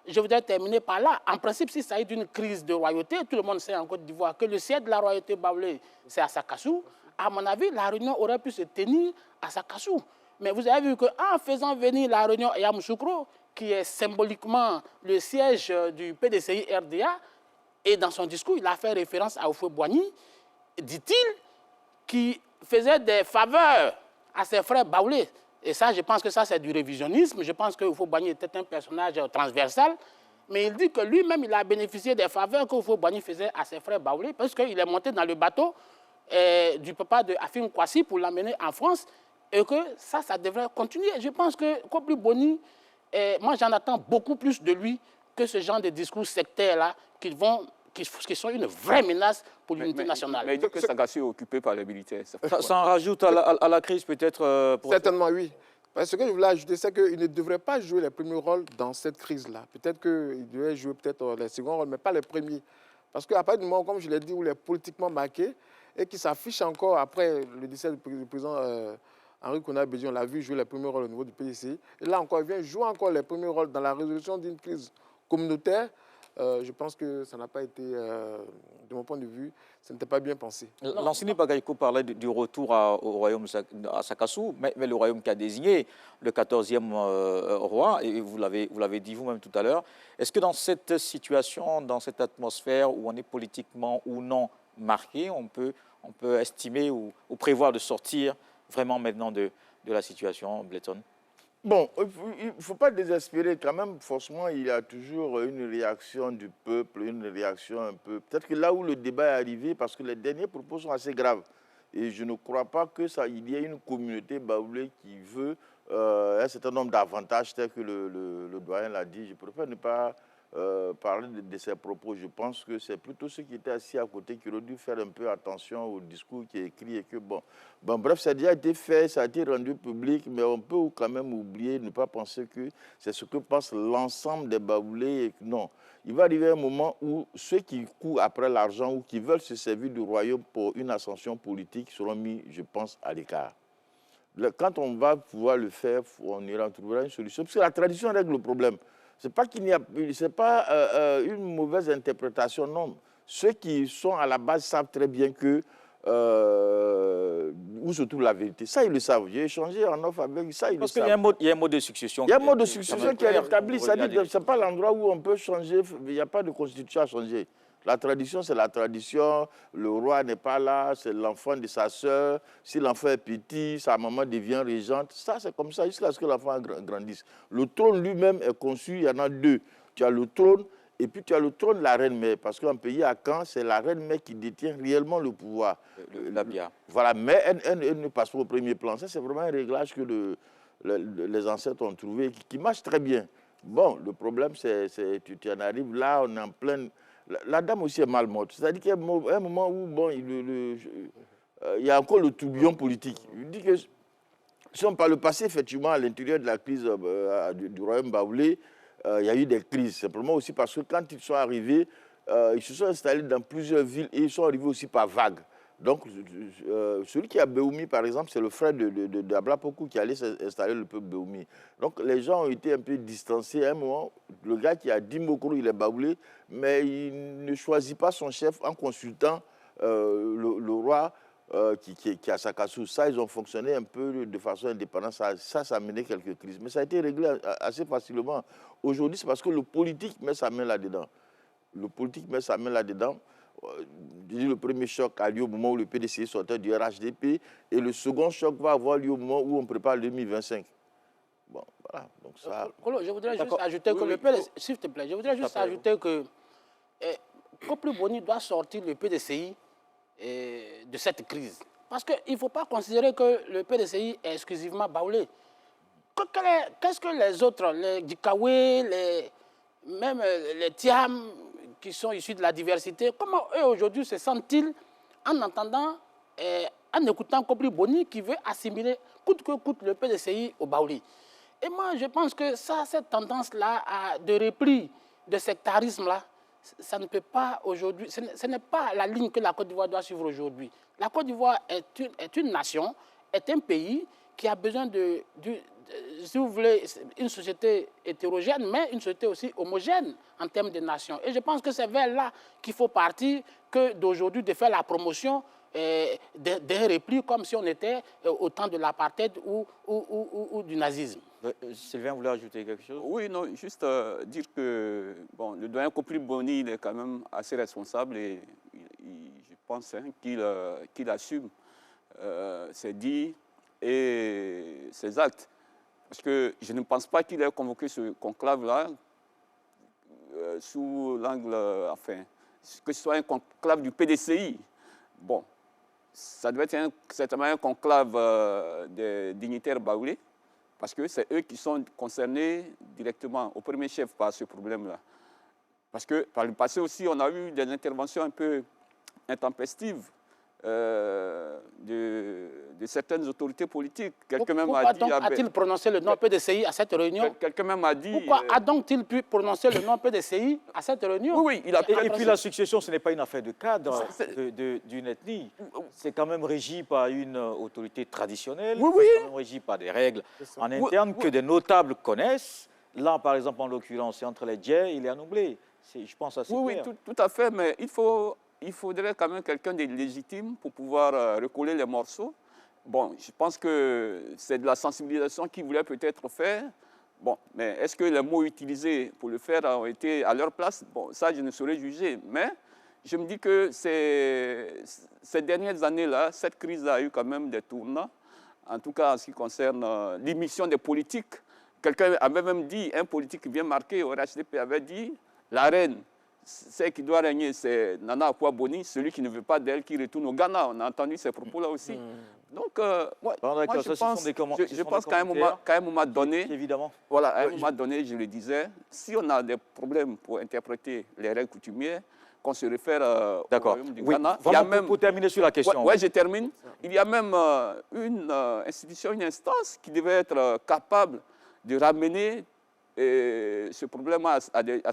je voudrais terminer par là. En principe, s'il s'agit d'une crise de royauté, tout le monde sait en Côte d'Ivoire que le siège de la royauté baoulée, c'est à Sakassou. À mon avis, la réunion aurait pu se tenir à Sakassou. Mais vous avez vu qu'en faisant venir la réunion à Yamoussoukro, qui est symboliquement le siège du PDCI-RDA, et dans son discours, il a fait référence à Houphouët-Boigny, dit-il, qui faisait des faveurs à ses frères baoulés. Et ça, je pense que ça, c'est du révisionnisme. Je pense que Houphouët-Boigny était un personnage transversal. Mais il dit que lui-même, il a bénéficié des faveurs que Houphouët-Boigny faisait à ses frères baoulés, parce qu'il est monté dans le bateau du papa de Afim Kwasi pour l'amener en France, et que ça devrait continuer. Je pense que Kobri Boni, moi, j'en attends beaucoup plus de lui que ce genre de discours sectaires-là qui sont une vraie menace pour l'unité nationale. Mais il dit que Sakassou est occupé par les militaires. Ça en rajoute à la crise peut-être Certainement, oui. Ce que je voulais ajouter, c'est qu'il ne devrait pas jouer les premiers rôles dans cette crise-là. Peut-être qu'il devrait jouer les seconds rôles, mais pas les premiers. Parce qu'à partir du moment, comme je l'ai dit, où il est politiquement marqué et qui s'affiche encore après le décès du président Henri Konan Bédié, on l'a vu jouer les premiers rôles au niveau du PDCI. Et là encore, il vient jouer encore les premiers rôles dans la résolution d'une crise communautaire. Je pense que ça n'a pas été, de mon point de vue, ça n'était pas bien pensé. L'enseignant Bagayoko parlait du retour au royaume à Sakassou, mais le royaume qui a désigné le 14e roi, et vous l'avez dit vous-même tout à l'heure. Est-ce que dans cette situation, dans cette atmosphère où on est politiquement ou non marqué, on peut estimer ou prévoir de sortir vraiment maintenant de la situation, Bletton? Bon, il ne faut pas désespérer quand même. Forcément, il y a toujours une réaction du peuple, une réaction un peu... Peut-être que là où le débat est arrivé, parce que les derniers propos sont assez graves. Et je ne crois pas qu'il y ait une communauté baoulée qui veut un certain nombre d'avantages, tels que le doyen l'a dit. Je préfère ne pas parler de ces propos. Je pense que c'est plutôt ceux qui étaient assis à côté qui auraient dû faire un peu attention au discours qui est écrit et que bref, ça a déjà été fait, ça a été rendu public, mais on peut quand même oublier, ne pas penser que c'est ce que pense l'ensemble des baoulés. Et non, il va arriver un moment où ceux qui courent après l'argent ou qui veulent se servir du royaume pour une ascension politique seront mis, je pense, à l'écart. Quand on va pouvoir le faire, on ira trouver une solution, parce que la tradition règle le problème. Ce n'est pas une mauvaise interprétation, non. Ceux qui sont à la base savent très bien que où se trouve la vérité. Ça, ils le savent. J'ai échangé en off avec ça, ils Parce le qu'il savent. y a un mode de succession. Il y a un mode de succession qui est établi. C'est-à-dire que ce n'est pas l'endroit où on peut changer. Il n'y a pas de constitution à changer. La tradition, c'est la tradition. Le roi n'est pas là, c'est l'enfant de sa sœur. Si l'enfant est petit, sa maman devient régente. Ça, c'est comme ça jusqu'à ce que l'enfant grandisse. Le trône lui-même est conçu, il y en a deux. Tu as le trône et puis tu as le trône de la reine-mère. Parce qu'un pays à Caen, c'est la reine-mère qui détient réellement le pouvoir. L'Abia. Voilà, mais elle ne passe pas au premier plan. Ça, c'est vraiment un réglage que les ancêtres ont trouvé qui marche très bien. Bon, le problème, c'est tu en arrives là, on est en pleine... La dame aussi est mal morte. C'est-à-dire qu'il y a un moment où il y a encore le tourbillon politique. Je dis que si on parle le passé, effectivement, à l'intérieur de la crise du royaume baoulé, il y a eu des crises. Simplement aussi parce que quand ils sont arrivés, ils se sont installés dans plusieurs villes et ils sont arrivés aussi par vagues. Donc, celui qui a Béoumi, par exemple, c'est le frère d'Abla Pokou qui allait installer le peuple Béoumi. Donc, les gens ont été un peu distancés. À un moment, le gars qui a dit Mokoro, il est baoulé, mais il ne choisit pas son chef en consultant le roi qui a Sakassou. Ça, ils ont fonctionné un peu de façon indépendante. Ça a mené quelques crises. Mais ça a été réglé assez facilement. Aujourd'hui, c'est parce que le politique met sa main là-dedans. Le politique met sa main là-dedans. Le premier choc a lieu au moment où le PDCI sortait du RHDP et le second choc va avoir lieu au moment où on prépare le 2025. Bon, voilà. Donc ça... Je voudrais juste ajouter que le PDCI, s'il te plaît, je voudrais juste ajouter que Kopli Boni doit sortir le PDCI de cette crise. Parce qu'il ne faut pas considérer que le PDCI est exclusivement baoulé. Qu'est-ce que les autres, les Dikawe, même les Tiam, qui sont issus de la diversité, comment eux aujourd'hui se sentent-ils en entendant, en écoutant Kopli Boni qui veut assimiler coûte que coûte le PDCI au Baouli. Et moi, je pense que cette tendance-là de repli, de sectarisme-là, ça ne peut pas aujourd'hui, ce n'est pas la ligne que la Côte d'Ivoire doit suivre aujourd'hui. La Côte d'Ivoire est une nation, est un pays qui a besoin si vous voulez, une société hétérogène, mais une société aussi homogène en termes de nation. Et je pense que c'est vers là qu'il faut partir que d'aujourd'hui de faire la promotion d'un repli comme si on était au temps de l'apartheid ou du nazisme. Sylvain voulait ajouter quelque chose? Oui, non, juste dire que bon, le doyen Kopli Boni, il est quand même assez responsable et je pense qu'il assume ses dits et ses actes. Parce que je ne pense pas qu'il ait convoqué ce conclave-là sous l'angle, enfin, que ce soit un conclave du PDCI. Bon, ça devait être certainement un conclave des dignitaires baoulés, parce que c'est eux qui sont concernés directement, au premier chef, par ce problème-là. Parce que par le passé aussi, on a eu des interventions un peu intempestives de certaines autorités politiques. Quelqu'un même Pourquoi a dit... donc a-t-il prononcé le nom PDCI à cette réunion? Quelqu'un même a dit... Pourquoi a donc-il pu prononcer le nom PDCI à cette réunion? Oui, il a... Et puis la succession, ce n'est pas une affaire de cadre C'est- d'une ethnie. C'est quand même régi par une autorité traditionnelle, Oui, oui. c'est quand même régi par des règles en Oui, interne oui. que des notables connaissent. Là, par exemple, en l'occurrence, c'est entre les Djé et les Anoublé. Je pense assez Oui, clair. tout à fait, mais il faudrait quand même quelqu'un de légitime pour pouvoir recoller les morceaux. Bon, je pense que c'est de la sensibilisation qu'il voulait peut-être faire. Bon, mais est-ce que les mots utilisés pour le faire ont été à leur place? Bon, ça, je ne saurais juger. Mais je me dis que ces dernières années-là, cette crise a eu quand même des tournants. En tout cas, en ce qui concerne l'émission des politiques. Quelqu'un avait même dit, un politique bien marqué au RHDP avait dit, la reine, celle qui doit régner, c'est Nana Akua-Boni, celui qui ne veut pas d'elle, qui retourne au Ghana. On a entendu ces propos-là aussi. Donc, moi, je pense qu'à un moment donné, évidemment. voilà, à un moment donné, je le disais, si on a des problèmes pour interpréter les règles coutumières, qu'on se réfère au royaume du Ghana. Il y a même, pour terminer sur la question. Oui, je termine. Il y a même une institution, une instance qui devait être capable de ramener ce problème à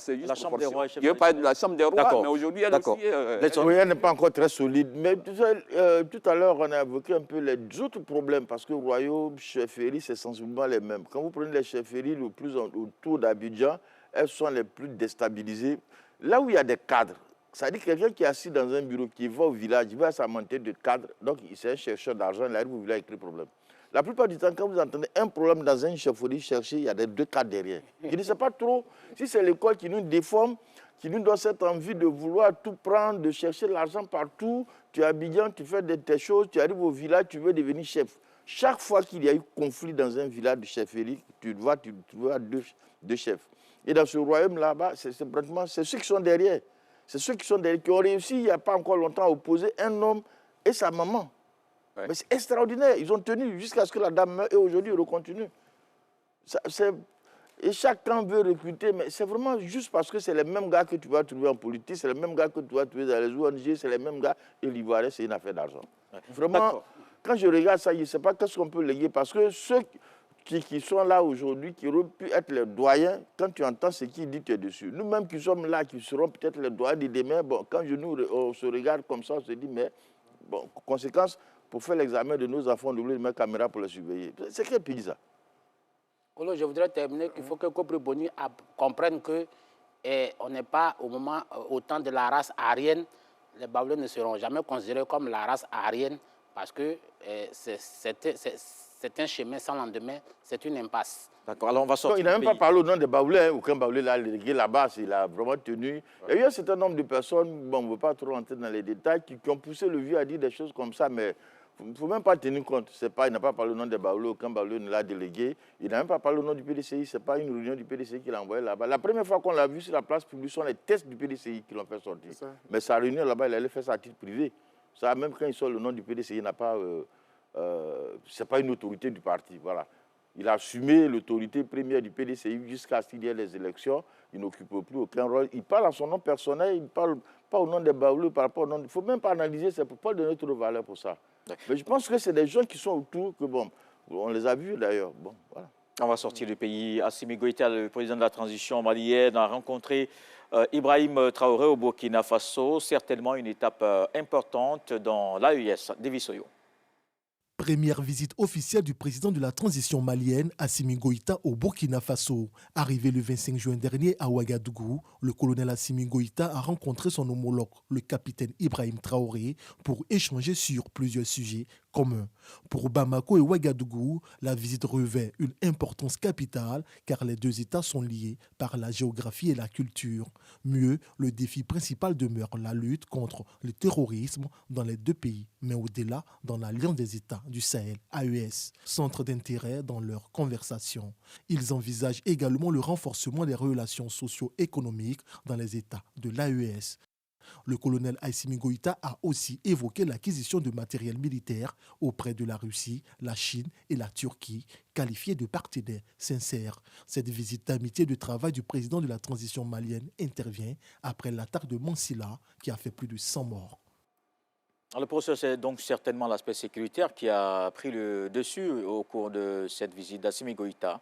ses justes La Chambre des rois. Je ne veux pas de la Chambre des rois, mais aujourd'hui, elle aussi... Oui, elle n'est pas encore très solide. Mais tout à l'heure, on a évoqué un peu les autres problèmes, parce que le royaume, chefferie, c'est sensiblement les mêmes. Quand vous prenez les chefferies le plus autour d'Abidjan, elles sont les plus déstabilisées. Là où il y a des cadres, c'est-à-dire quelqu'un qui est assis dans un bureau, qui va au village, il va à sa montée de cadre, donc c'est un chercheur d'argent, il arrive au village avec le problème. La plupart du temps, quand vous entendez un problème dans une chefferie chercher, il y a des deux cadres derrière. Je ne sais pas trop si c'est l'école qui nous déforme, qui nous donne cette envie de vouloir tout prendre, de chercher l'argent partout. Tu es à Abidjan, tu fais tes choses, tu arrives au village, tu veux devenir chef. Chaque fois qu'il y a eu conflit dans un village de chefferie, tu vois deux chefs. Et dans ce royaume là-bas, c'est ceux qui sont derrière. C'est ceux qui sont derrière, qui ont réussi il n'y a pas encore longtemps à opposer un homme et sa maman. Ouais. Mais c'est extraordinaire. Ils ont tenu jusqu'à ce que la dame meure et aujourd'hui, ils recontinuent. Et chacun veut recruter, mais c'est vraiment juste parce que c'est les mêmes gars que tu vas trouver en politique, c'est les mêmes gars que tu vas trouver dans les ONG, c'est les mêmes gars. Et l'Ivoirien, c'est une affaire d'argent. Ouais. Vraiment, quand je regarde ça, je ne sais pas qu'est-ce qu'on peut léguer parce que ceux qui sont là aujourd'hui, qui auraient pu être les doyens, quand tu entends ce qu'ils disent, tu es dessus. Nous-mêmes qui sommes là, qui serons peut-être les doyens de demain, bon, quand on se regarde comme ça, on se dit, mais, bon, conséquence, pour faire l'examen de nos enfants, on oublie de mettre caméra pour les surveiller. C'est quel pays ça? Je voudrais terminer qu'il faut que Kobri Boni comprenne qu'on n'est pas au temps de la race aryenne. Les Baoulés ne seront jamais considérés comme la race aryenne parce que c'est un chemin sans lendemain, c'est une impasse. D'accord, alors on va sortir. Il n'a même pas parlé au nom des Baoulés, aucun Baoulé l'a légué là-bas, il a vraiment tenu. Il y a eu un certain nombre de personnes, bon, on ne veut pas trop rentrer dans les détails, qui ont poussé le vieux à dire des choses comme ça, mais il ne faut même pas tenir compte. Il n'a pas parlé au nom des Baoulés, aucun Baoulé ne l'a délégué. Il n'a même pas parlé au nom du PDCI, ce n'est pas une réunion du PDCI qu'il a envoyé là-bas. La première fois qu'on l'a vu sur la place publique, ce sont les tests du PDCI qui l'ont fait sortir. Mais sa réunion là-bas, il allait faire ça à titre privé. Ça, même quand il sort le nom du PDCI, il n'a pas... ce n'est pas une autorité du parti, voilà. Il a assumé l'autorité première du PDCI jusqu'à ce qu'il y ait les élections. Il n'occupe plus aucun rôle. Il parle à son nom personnel, il ne parle pas au nom des Baoulés, il ne faut même pas analyser, c'est pour pas donner trop de valeur pour ça. Mais je pense que c'est des gens qui sont autour, que bon, on les a vus d'ailleurs. Bon, voilà. On va sortir du pays. Assimi Goïta, le président de la transition malienne, a rencontré Ibrahim Traoré au Burkina Faso, certainement une étape importante dans l'AES. David Soyo. Première visite officielle du président de la transition malienne, Assimi Goïta, au Burkina Faso. Arrivé le 25 juin dernier à Ouagadougou, le colonel Assimi Goïta a rencontré son homologue, le capitaine Ibrahim Traoré, pour échanger sur plusieurs sujets communs. Pour Bamako et Ouagadougou, la visite revêt une importance capitale car les deux États sont liés par la géographie et la culture. Mieux, le défi principal demeure la lutte contre le terrorisme dans les deux pays, mais au-delà dans l'Alliance des États du Sahel, AES, centre d'intérêt dans leurs conversations. Ils envisagent également le renforcement des relations socio-économiques dans les États de l'AES. Le colonel Assimi Goïta a aussi évoqué l'acquisition de matériel militaire auprès de la Russie, la Chine et la Turquie, qualifiés de partenaires sincères. Cette visite d'amitié et de travail du président de la transition malienne intervient après l'attaque de Mansilla qui a fait plus de 100 morts. Alors, le professeur, c'est donc certainement l'aspect sécuritaire qui a pris le dessus au cours de cette visite d'Assimi Goïta.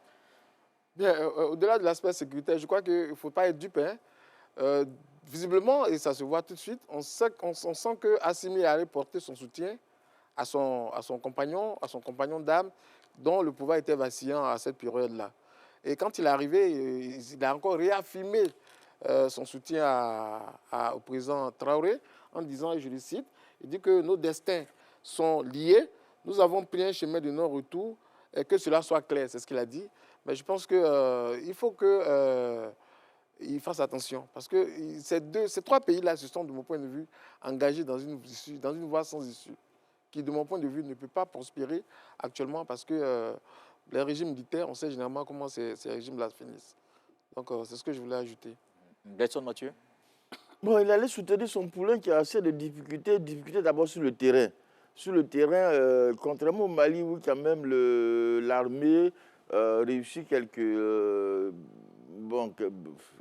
Bien, au-delà de l'aspect sécuritaire, je crois qu'il ne faut pas être dupe, hein. Visiblement, et ça se voit tout de suite, on sent que Assimi allait porter son soutien à son compagnon d'âme, dont le pouvoir était vacillant à cette période-là. Et quand il est arrivé, il a encore réaffirmé son soutien au président Traoré en disant, et je le cite, il dit que nos destins sont liés, nous avons pris un chemin de non-retour, et que cela soit clair, c'est ce qu'il a dit. Mais je pense qu'il faut qu'il fasse attention, parce que ces trois pays-là se sont, de mon point de vue, engagés dans une voie sans issue, qui, de mon point de vue, ne peut pas prospérer actuellement, parce que les régimes militaires, on sait généralement comment ces régimes-là finissent. Donc, c'est ce que je voulais ajouter. Belson Mathieu. Bon, il allait soutenir son poulain qui a assez de difficultés d'abord sur le terrain. Sur le terrain, contrairement au Mali, où quand même l'armée réussit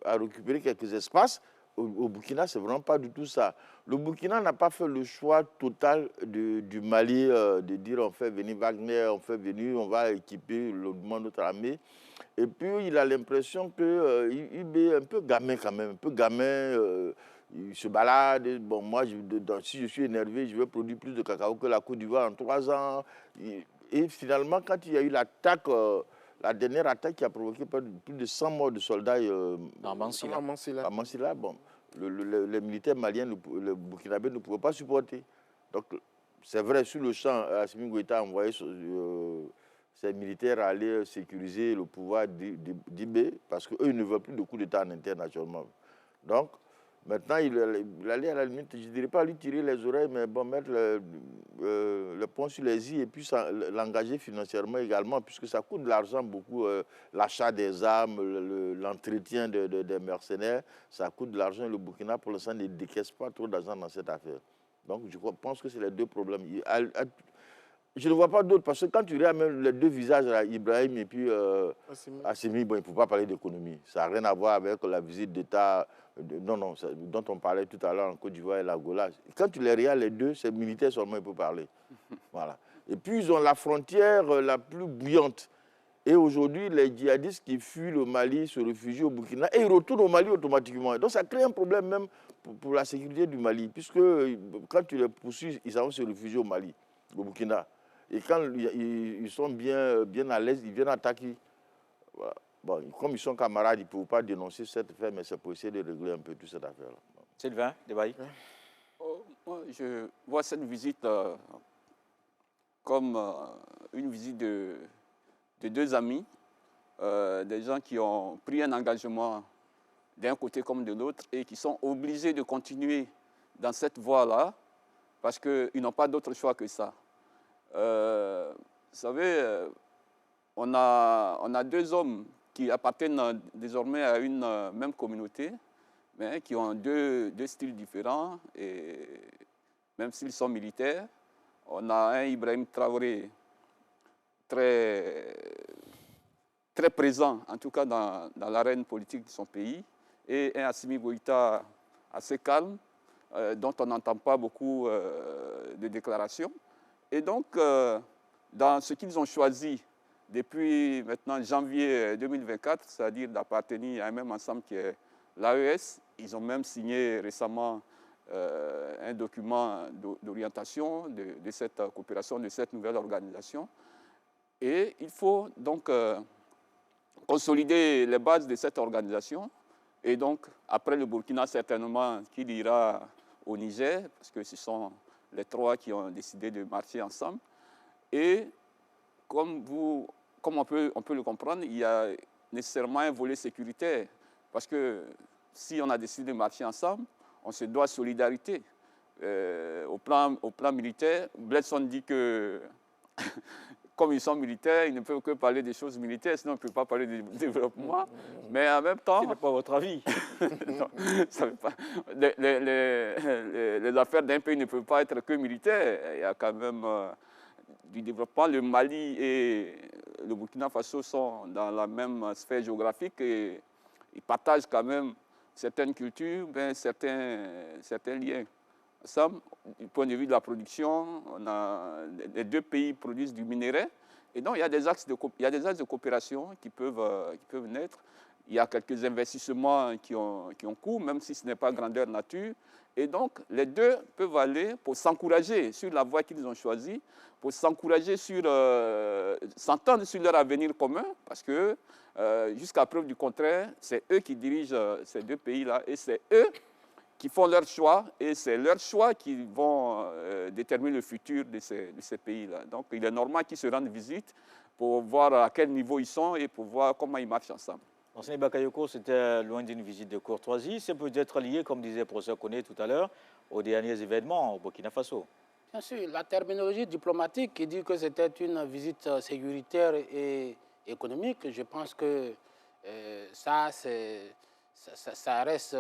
à récupérer quelques espaces, au Burkina, c'est vraiment pas du tout ça. Le Burkina n'a pas fait le choix total du Mali de dire on fait venir Wagner, on va équiper notre armée. Et puis, il a l'impression qu'il est un peu gamin quand même, un peu gamin. Il se balade. Bon, moi, si je suis énervé, je vais produire plus de cacao que la Côte d'Ivoire en 3 ans. Et finalement, quand il y a eu l'attaque, la dernière attaque qui a provoqué plus de 100 morts de soldats À Mansilla, bon, les militaires maliens, les Burkinabés ne pouvaient pas supporter. Donc, c'est vrai, sur le champ, Assimi Goïta a envoyé ces militaires aller sécuriser le pouvoir d'Ibé, parce qu'eux, ils ne veulent plus de coup d'État en interne, naturellement. Donc, maintenant, il allait à la limite, je ne dirais pas lui tirer les oreilles, mais bon, mettre le pont sur les i et puis l'engager financièrement également, puisque ça coûte de l'argent beaucoup, l'achat des armes, l'entretien des mercenaires, ça coûte de l'argent. Le Burkina, pour l'instant, ne décaisse pas trop d'argent dans cette affaire. Donc, je pense que c'est les deux problèmes. Je ne vois pas d'autres, parce que quand tu regardes même les deux visages, là, Ibrahim et puis Assimi, bon, il ne faut pas parler d'économie. Ça n'a rien à voir avec la visite d'État dont on parlait tout à l'heure en Côte d'Ivoire et l'Angola. Quand tu les regardes, les deux, c'est militaire seulement, il faut parler. Voilà. Et puis, ils ont la frontière la plus bouillante. Et aujourd'hui, les djihadistes qui fuient le Mali se réfugient au Burkina et ils retournent au Mali automatiquement. Donc, ça crée un problème même pour la sécurité du Mali, puisque quand tu les poursuis, ils vont se réfugier au Mali, au Burkina. Et quand ils sont bien à l'aise, ils viennent attaquer. Voilà. Bon, comme ils sont camarades, ils ne peuvent pas dénoncer cette affaire, mais c'est pour essayer de régler un peu toute cette affaire-là. Sylvain Debaï. Moi, je vois cette visite comme une visite de deux amis, des gens qui ont pris un engagement d'un côté comme de l'autre et qui sont obligés de continuer dans cette voie-là parce qu'ils n'ont pas d'autre choix que ça. Vous savez, on a deux hommes qui appartiennent désormais à une même communauté, mais qui ont deux styles différents, et même s'ils sont militaires. On a un Ibrahim Traoré très présent, en tout cas dans l'arène politique de son pays, et un Assimi Goïta assez calme, dont on n'entend pas beaucoup de déclarations. Et donc, dans ce qu'ils ont choisi depuis maintenant janvier 2024, c'est-à-dire d'appartenir à un même ensemble qui est l'AES, ils ont même signé récemment un document d'orientation de cette coopération, de cette nouvelle organisation. Et il faut donc consolider les bases de cette organisation. Et donc, après le Burkina, certainement qu'il ira au Niger, parce que ce sont les trois qui ont décidé de marcher ensemble. Et comme on peut le comprendre, il y a nécessairement un volet sécuritaire. Parce que si on a décidé de marcher ensemble, on se doit solidarité. Au plan militaire, Bledson dit que comme ils sont militaires, ils ne peuvent que parler des choses militaires, sinon on ne peut pas parler de développement. Mais en même temps... Ce n'est pas votre avis. Non, ça veut pas. Les affaires d'un pays ne peuvent pas être que militaires. Il y a quand même du développement. Le Mali et le Burkina Faso sont dans la même sphère géographique et ils partagent quand même certaines cultures, certains liens. Sam, du point de vue de la production, les deux pays produisent du minerai. Et donc, il y a des axes de coopération qui peuvent naître. Il y a quelques investissements qui ont cours, même si ce n'est pas grandeur nature. Et donc, les deux peuvent aller pour s'encourager sur la voie qu'ils ont choisie, pour s'encourager s'entendre sur leur avenir commun, parce que jusqu'à preuve du contraire, c'est eux qui dirigent ces deux pays-là et c'est eux qui font leur choix et c'est leurs choix qui vont déterminer le futur de ces pays-là. Donc, il est normal qu'ils se rendent visite pour voir à quel niveau ils sont et pour voir comment ils marchent ensemble. Lansana Bakayoko, c'était loin d'une visite de courtoisie. C'est peut-être lié, comme disait le professeur Koné tout à l'heure, aux derniers événements au Burkina Faso. Bien sûr, la terminologie diplomatique qui dit que c'était une visite sécuritaire et économique, je pense que ça reste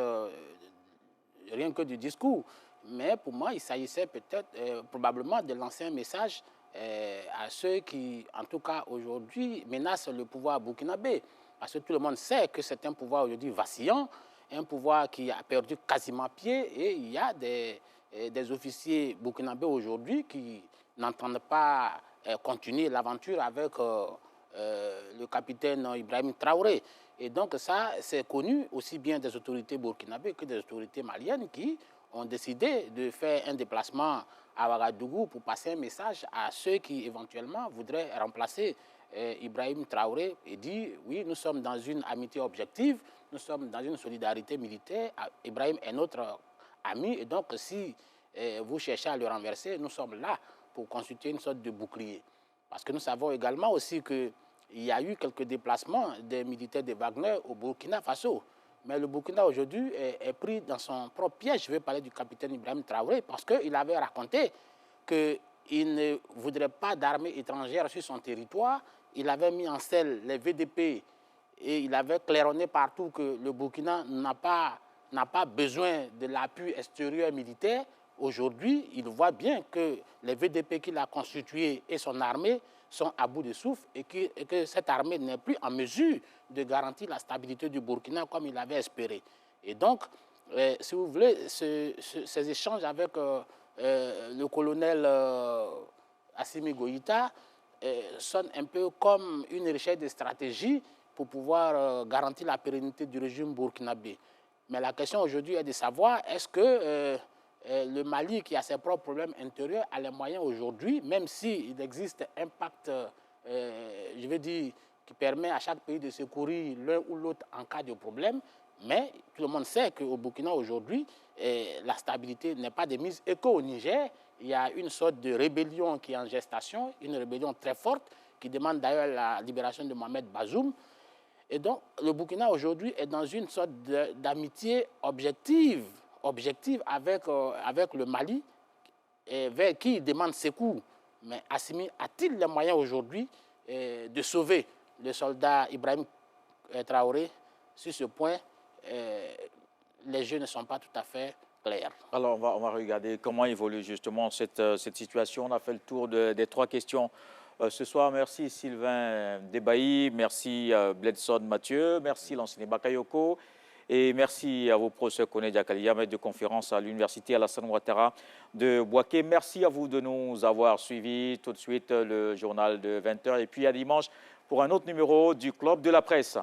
rien que du discours. Mais pour moi, il s'agissait peut-être, probablement, de lancer un message à ceux qui, en tout cas aujourd'hui, menacent le pouvoir burkinabé. Parce que tout le monde sait que c'est un pouvoir aujourd'hui vacillant, un pouvoir qui a perdu quasiment pied, et il y a des officiers burkinabés aujourd'hui qui n'entendent pas continuer l'aventure avec le capitaine Ibrahim Traoré. Et donc ça, c'est connu aussi bien des autorités burkinabées que des autorités maliennes qui ont décidé de faire un déplacement à Ouagadougou pour passer un message à ceux qui éventuellement voudraient remplacer Ibrahim Traoré et dire oui, nous sommes dans une amitié objective, nous sommes dans une solidarité militaire, Ibrahim est notre ami et donc si vous cherchez à le renverser, nous sommes là pour constituer une sorte de bouclier. Parce que nous savons également aussi qu'il y a eu quelques déplacements des militaires de Wagner au Burkina Faso. Mais le Burkina aujourd'hui est pris dans son propre piège. Je vais parler du capitaine Ibrahim Traoré parce qu'il avait raconté qu'il ne voudrait pas d'armée étrangère sur son territoire. Il avait mis en selle les VDP et il avait claironné partout que le Burkina n'a pas besoin de l'appui extérieur militaire. Aujourd'hui, il voit bien que les VDP qu'il a constitués et son armée sont à bout de souffle et que cette armée n'est plus en mesure de garantir la stabilité du Burkina comme il avait espéré. Et donc, si vous voulez, ces échanges avec le colonel Assimi Goïta sonnent un peu comme une recherche de stratégie pour pouvoir garantir la pérennité du régime burkinabé. Mais la question aujourd'hui est de savoir est-ce que le Mali, qui a ses propres problèmes intérieurs, a les moyens aujourd'hui, même s'il existe un pacte, je veux dire, qui permet à chaque pays de secourir l'un ou l'autre en cas de problème, mais tout le monde sait qu'au Burkina aujourd'hui, la stabilité n'est pas de mise et qu'au Niger, il y a une sorte de rébellion qui est en gestation, une rébellion très forte, qui demande d'ailleurs la libération de Mohamed Bazoum. Et donc, le Burkina aujourd'hui est dans une sorte d'amitié objective avec le Mali, vers qui il demande secours. Mais Assimi a-t-il les moyens aujourd'hui de sauver le soldat Ibrahim Traoré? Sur ce point, les jeux ne sont pas tout à fait clairs. Alors, on va regarder comment évolue justement cette situation. On a fait le tour des trois questions ce soir. Merci Sylvain Debailly, merci Bledson Mathieu, merci Lansana Bakayoko. Et merci à vos professeurs Koné Diakalia, maître de conférence à l'Université Alassane Ouattara de Bouaké. Merci à vous de nous avoir suivis. Tout de suite, le journal de 20h. Et puis à dimanche pour un autre numéro du Club de la Presse.